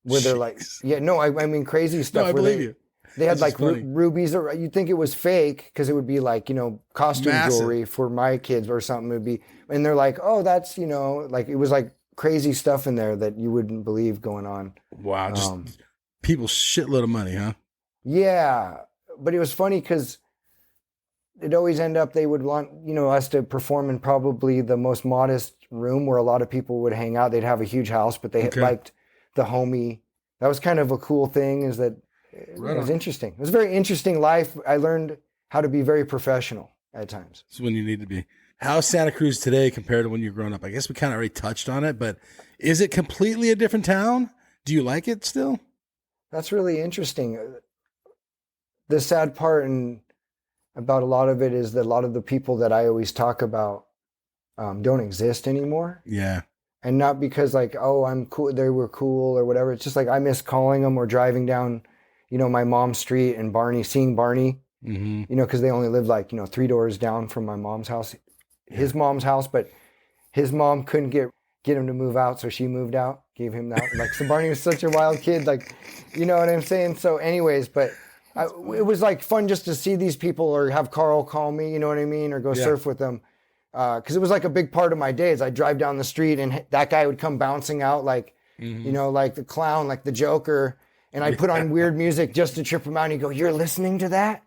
where they're like, yeah, no, I mean crazy stuff. No, I believe you. They had That's like funny. rubies, or you'd think it was fake because it would be like, costume Massive. jewelry for my kids or something. It would be, and they're like, oh, that's, like it was like crazy stuff in there that you wouldn't believe going on. Wow, just people's shitload of money, huh? Yeah, but it was funny because it'd always end up they would want us to perform in probably the most modest room where a lot of people would hang out. They'd have a huge house, but they liked the homey. That was kind of a cool thing. Is that it was interesting. It was a very interesting life. I learned how to be very professional at times. It's when you need to be. How's Santa Cruz today compared to when you're growing up? I guess we kind of already touched on it, but is it completely a different town? Do you like it still? That's really interesting. The sad part about a lot of it is that a lot of the people that I always talk about don't exist anymore. Yeah. And not because like, oh, I'm cool, they were cool or whatever. It's just like I miss calling them or driving down, my mom's street and seeing Barney, because they only lived like, 3 doors down from my mom's house, his mom's house, but his mom couldn't get him to move out. So she moved out, gave him that. Like, so Barney was such a wild kid, like, you know what I'm saying? So anyways, but it was like fun just to see these people or have Carl call me, you know what I mean? Or go surf with them. Cause it was like a big part of my days. I'd drive down the street and that guy would come bouncing out like, like the clown, like the Joker. And I'd put on weird music just to trip him out. And he'd go, "You're listening to that?"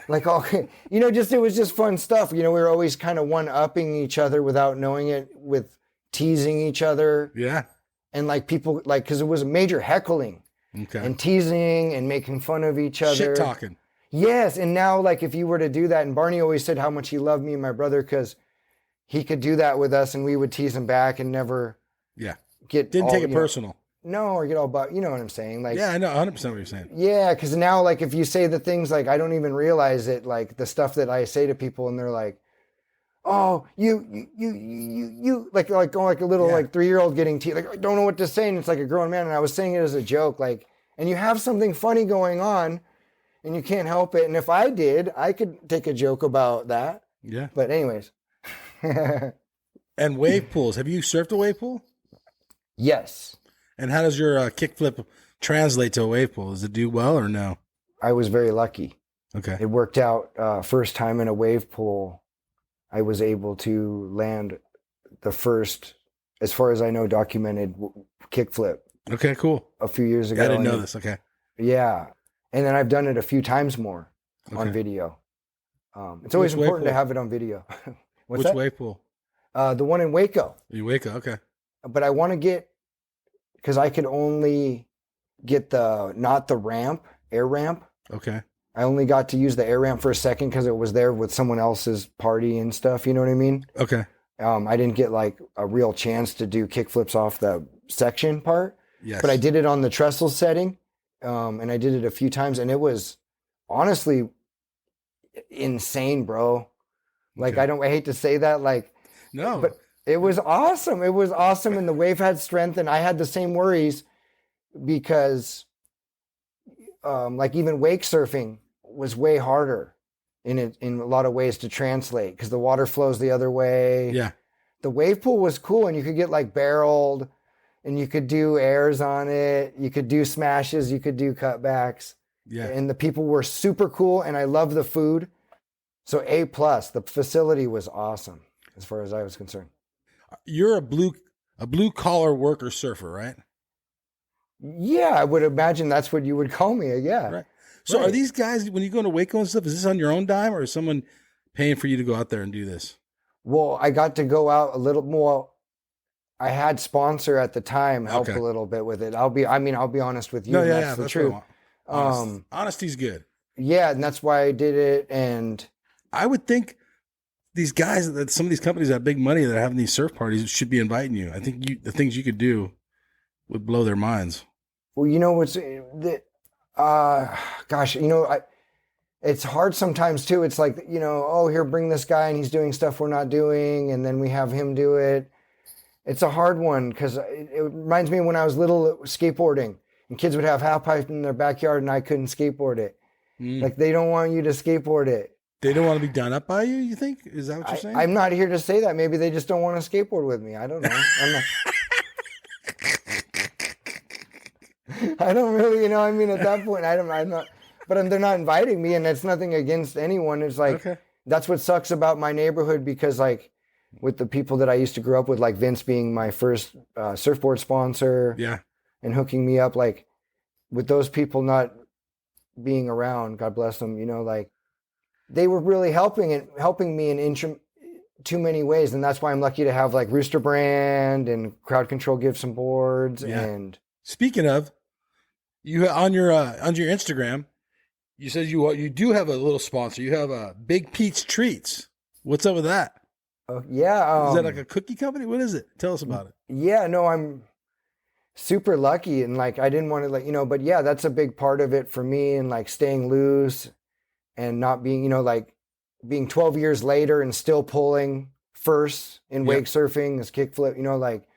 Like, oh, it was just fun stuff. We were always kind of one-upping each other without knowing it, with teasing each other. Yeah. And like people, like, cause it was major heckling and teasing and making fun of each other. Shit talking. Yes. And now, like, if you were to do that, and Barney always said how much he loved me and my brother, cause he could do that with us and we would tease him back and never Didn't take it personal. No, or get all about, you know what I'm saying? Like, yeah, I know 100% what you're saying. Yeah, because now, like, if you say the things, like, I don't even realize it, like, the stuff that I say to people, and they're like, "Oh, you," like going like a little, like, 3-year-old getting teased, like, I don't know what to say, and it's like a grown man, and I was saying it as a joke, like, and you have something funny going on, and you can't help it, and if I did, I could take a joke about that. Yeah. But anyways. And wave pools. Have you surfed a wave pool? Yes. And how does your kickflip translate to a wave pool? Does it do well or no? I was very lucky. Okay. It worked out. First time in a wave pool, I was able to land the first, as far as I know, documented kickflip. Okay, cool. A few years ago. I didn't know this. Okay. Yeah. And then I've done it a few times more on video. It's always important to have it on video. Which wave pool? The one in Waco. In Waco, okay. But I want to get, because I could only get not the ramp, air ramp. Okay. I only got to use the air ramp for a second because it was there with someone else's party and stuff. You know what I mean? Okay. I didn't get like a real chance to do kickflips off the section part. Yes. But I did it on the trestle setting. And I did it a few times, and it was honestly insane, bro. Like, Okay. I hate to say that, like, No. but it was awesome. It was awesome. And the wave had strength, and I had the same worries because, like, even wake surfing was way harder in a lot of ways to translate because the water flows the other way. Yeah. The wave pool was cool, and you could get like barreled, and you could do airs on it. You could do smashes. You could do cutbacks. Yeah. And the people were super cool, and I love the food. So A+, the facility was awesome as far as I was concerned. You're a blue collar worker surfer, right? Yeah, I would imagine that's what you would call me. Yeah. Right. So are these guys, when you go to Waco and stuff, is this on your own dime or is someone paying for you to go out there and do this? Well, I got to go out a little more. I had sponsor at the time help a little bit with it. I'll be honest with you. No, and yeah, that's the that's truth. what I want. Honesty's good. Yeah, and that's why I did it. And I would think these guys that some of these companies that have big money that are having these surf parties should be inviting you. I think the things you could do would blow their minds. Well, you know what's gosh, you know, it's hard sometimes too. It's like, you know, oh, here, bring this guy and he's doing stuff we're not doing, and then we have him do it. It's a hard one because it reminds me of when I was little skateboarding and kids would have half pipe in their backyard and I couldn't skateboard it. Like they don't want you to skateboard it. They don't want to be done up by you think? Is that what you're saying? I'm not here to say that. Maybe they just don't want to skateboard with me. I don't know. I'm not... I don't really, you know, I mean, at that point, I'm not, but they're not inviting me, and it's nothing against anyone. It's like, That's what sucks about my neighborhood, because like with the people that I used to grow up with, like Vince being my first surfboard sponsor, and hooking me up, like with those people not being around, God bless them, you know, like they were really helping me in too many ways. And that's why I'm lucky to have like Rooster Brand and Crowd Control give some boards. And speaking of, you on your Instagram, you said you do have a little sponsor. You have Big Pete's Treats. What's up with that? Yeah. Is that like a cookie company? What is it? Tell us about it. Yeah, no, I'm super lucky, and like I didn't want to, like, you know, but yeah, that's a big part of it for me, and like staying loose and not being, you know, like being 12 years later and still pulling first in wake surfing, is kickflip, you know, like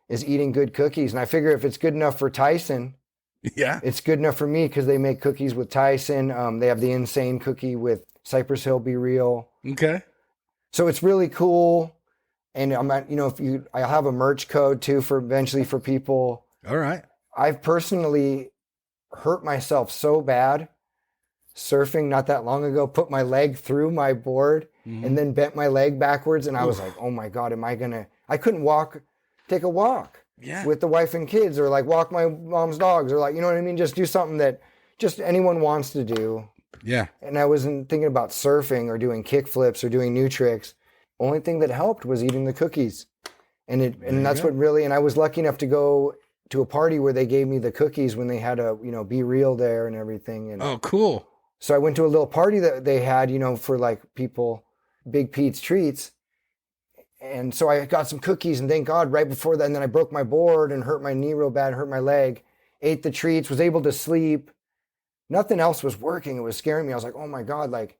is eating good cookies. And I figure if it's good enough for Tyson, it's good enough for me, because they make cookies with Tyson. They have the Insane cookie with Cypress Hill Be Real. Okay. So it's really cool. And I'm at, you know, I'll have a merch code too for eventually for people. All right. I've personally hurt myself so bad surfing not that long ago, put my leg through my board and then bent my leg backwards. And I was like, oh my God, I couldn't take a walk with the wife and kids, or like walk my mom's dogs, or like, you know what I mean? Just do something that just anyone wants to do. Yeah. And I wasn't thinking about surfing or doing kick flips or doing new tricks. Only thing that helped was eating the cookies. And that's what really, and I was lucky enough to go to a party where they gave me the cookies when they had a, you know, Be Real there and everything. And oh, cool. So I went to a little party that they had, you know, for like people, Big Pete's Treats. And so I got some cookies, and thank God right before that, and then I broke my board and hurt my knee real bad, hurt my leg, ate the treats, was able to sleep. Nothing else was working. It was scaring me. I was like, oh my God, like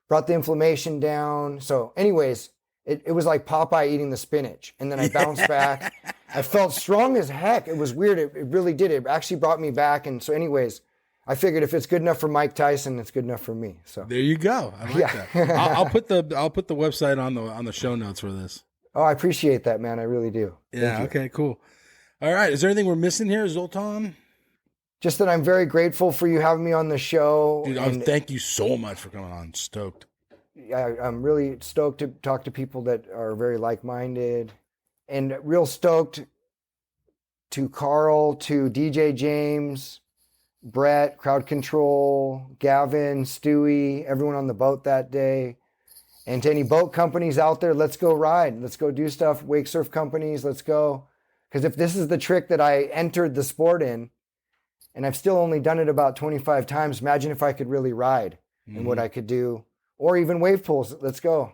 brought the inflammation down. So anyways, it was like Popeye eating the spinach. And then I bounced back. I felt strong as heck. It was weird. It really did. It actually brought me back. And so anyways, I figured if it's good enough for Mike Tyson, it's good enough for me. So there you go. I like that. I'll put the website on the show notes for this. Oh, I appreciate that, man. I really do. Yeah. Okay, cool. All right. Is there anything we're missing here, Zoltan? Just that I'm very grateful for you having me on the show. Dude, thank you so much for coming on. Stoked. I'm really stoked to talk to people that are very like-minded, and real stoked to Carl, to DJ James, Brett, Crowd Control, Gavin, Stewie, everyone on the boat that day, and to any boat companies out there, let's go ride. Let's go do stuff. Wake surf companies, let's go. Because if this is the trick that I entered the sport in, and I've still only done it about 25 times, imagine if I could really ride and what I could do. Or even wave pools. Let's go.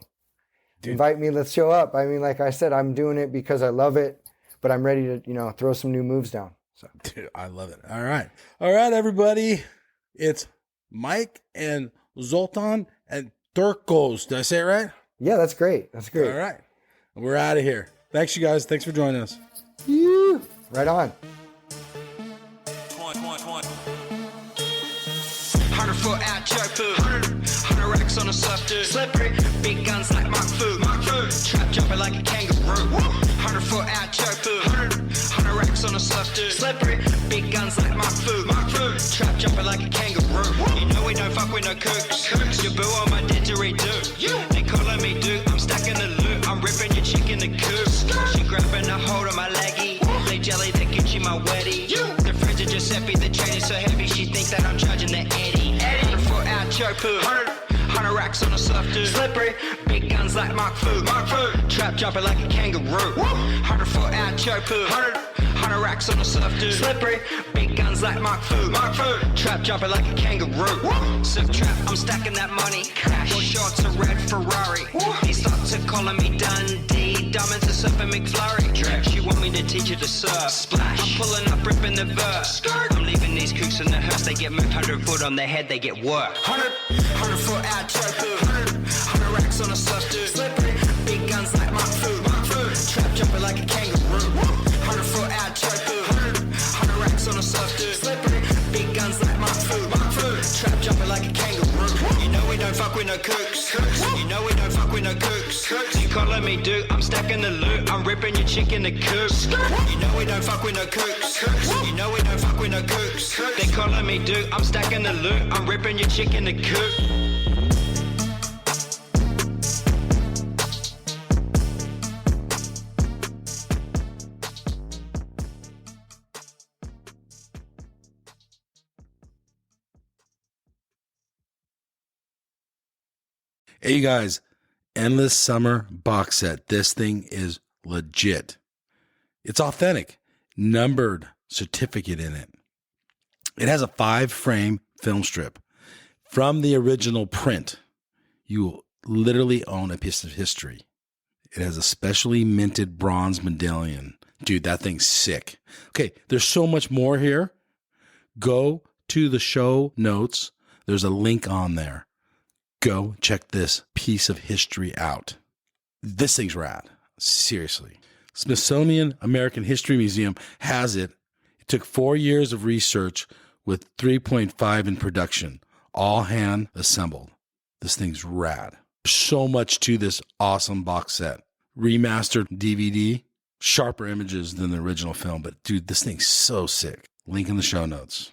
Dude. Invite me. Let's show up. I mean, like I said, I'm doing it because I love it, but I'm ready to, you know, throw some new moves down. So. Dude, I love it. All right, everybody. It's Mike and Zoltan and Torkos. Did I say it right? Yeah, that's great. That's great. All right. We're out of here. Thanks, you guys. Thanks for joining us. Yeah. Right on. 100 foot out choke food, 100 racks on a surf dude. Slippery, big guns like Mark Food. Trap jumping like a kangaroo. 100 foot out choke food, 100 racks on a surf dude. Slippery, big guns like Mark Food. Trap jumping like a kangaroo. You know we don't fuck with no kooks. Your boo on my didgeridoo. They calling me dude, I'm stacking the loot. I'm ripping your chick in the coop. She grabbing a hold of my leggy. They jelly, they Gucci my weddy. The fridge of Giuseppe, the chain is so heavy, she thinks that I'm charging the Eddie. 100 foot out choke food, 100 racks on a surf dude. Slippery, big guns like Mark Food. Trap jumping like a kangaroo. 100 foot out choke food, 100 racks on a surf dude. Slippery, big guns guns like Mark Fu. Trap jumping like a kangaroo. Surf trap, I'm stacking that money. Cash. Four shots a red Ferrari. He starts to calling me Dundee. Diamonds are surfing McFlurry. She want me to teach her to surf. Splash. I'm pulling up, ripping the verse. I'm leaving these kooks in the hearse. They get moved 100 foot on their head, they get work. 100 foot out, choke. 100 racks on a surf, dude. Slippery. Big guns like Mark Fu. Trap jumping like a kangaroo. 100 foot out, choke. 100 racks on a surf, dude. Slippery. Big guns like Mark Fu. Trap jumping like a kangaroo. You know we don't fuck with no kooks. You know we don't fuck with no kooks. You calling me dude, I'm stacking the loot. I'm ripping your chick in the coop. You know we don't fuck with no kooks. You know we don't fuck with no kooks. They calling me dude, I'm stacking the loot. I'm ripping your chick in the coop. Hey, you guys, Endless Summer box set. This thing is legit. It's authentic, numbered certificate in it. It has a 5-frame film strip from the original print. You will literally own a piece of history. It has a specially minted bronze medallion. Dude, that thing's sick. Okay, there's so much more here. Go to the show notes. There's a link on there. Go check this piece of history out. This thing's rad. Seriously. Smithsonian American History Museum has it. It took 4 years of research with 3.5 in production, all hand assembled. This thing's rad. So much to this awesome box set. Remastered DVD, sharper images than the original film, but dude, this thing's so sick. Link in the show notes.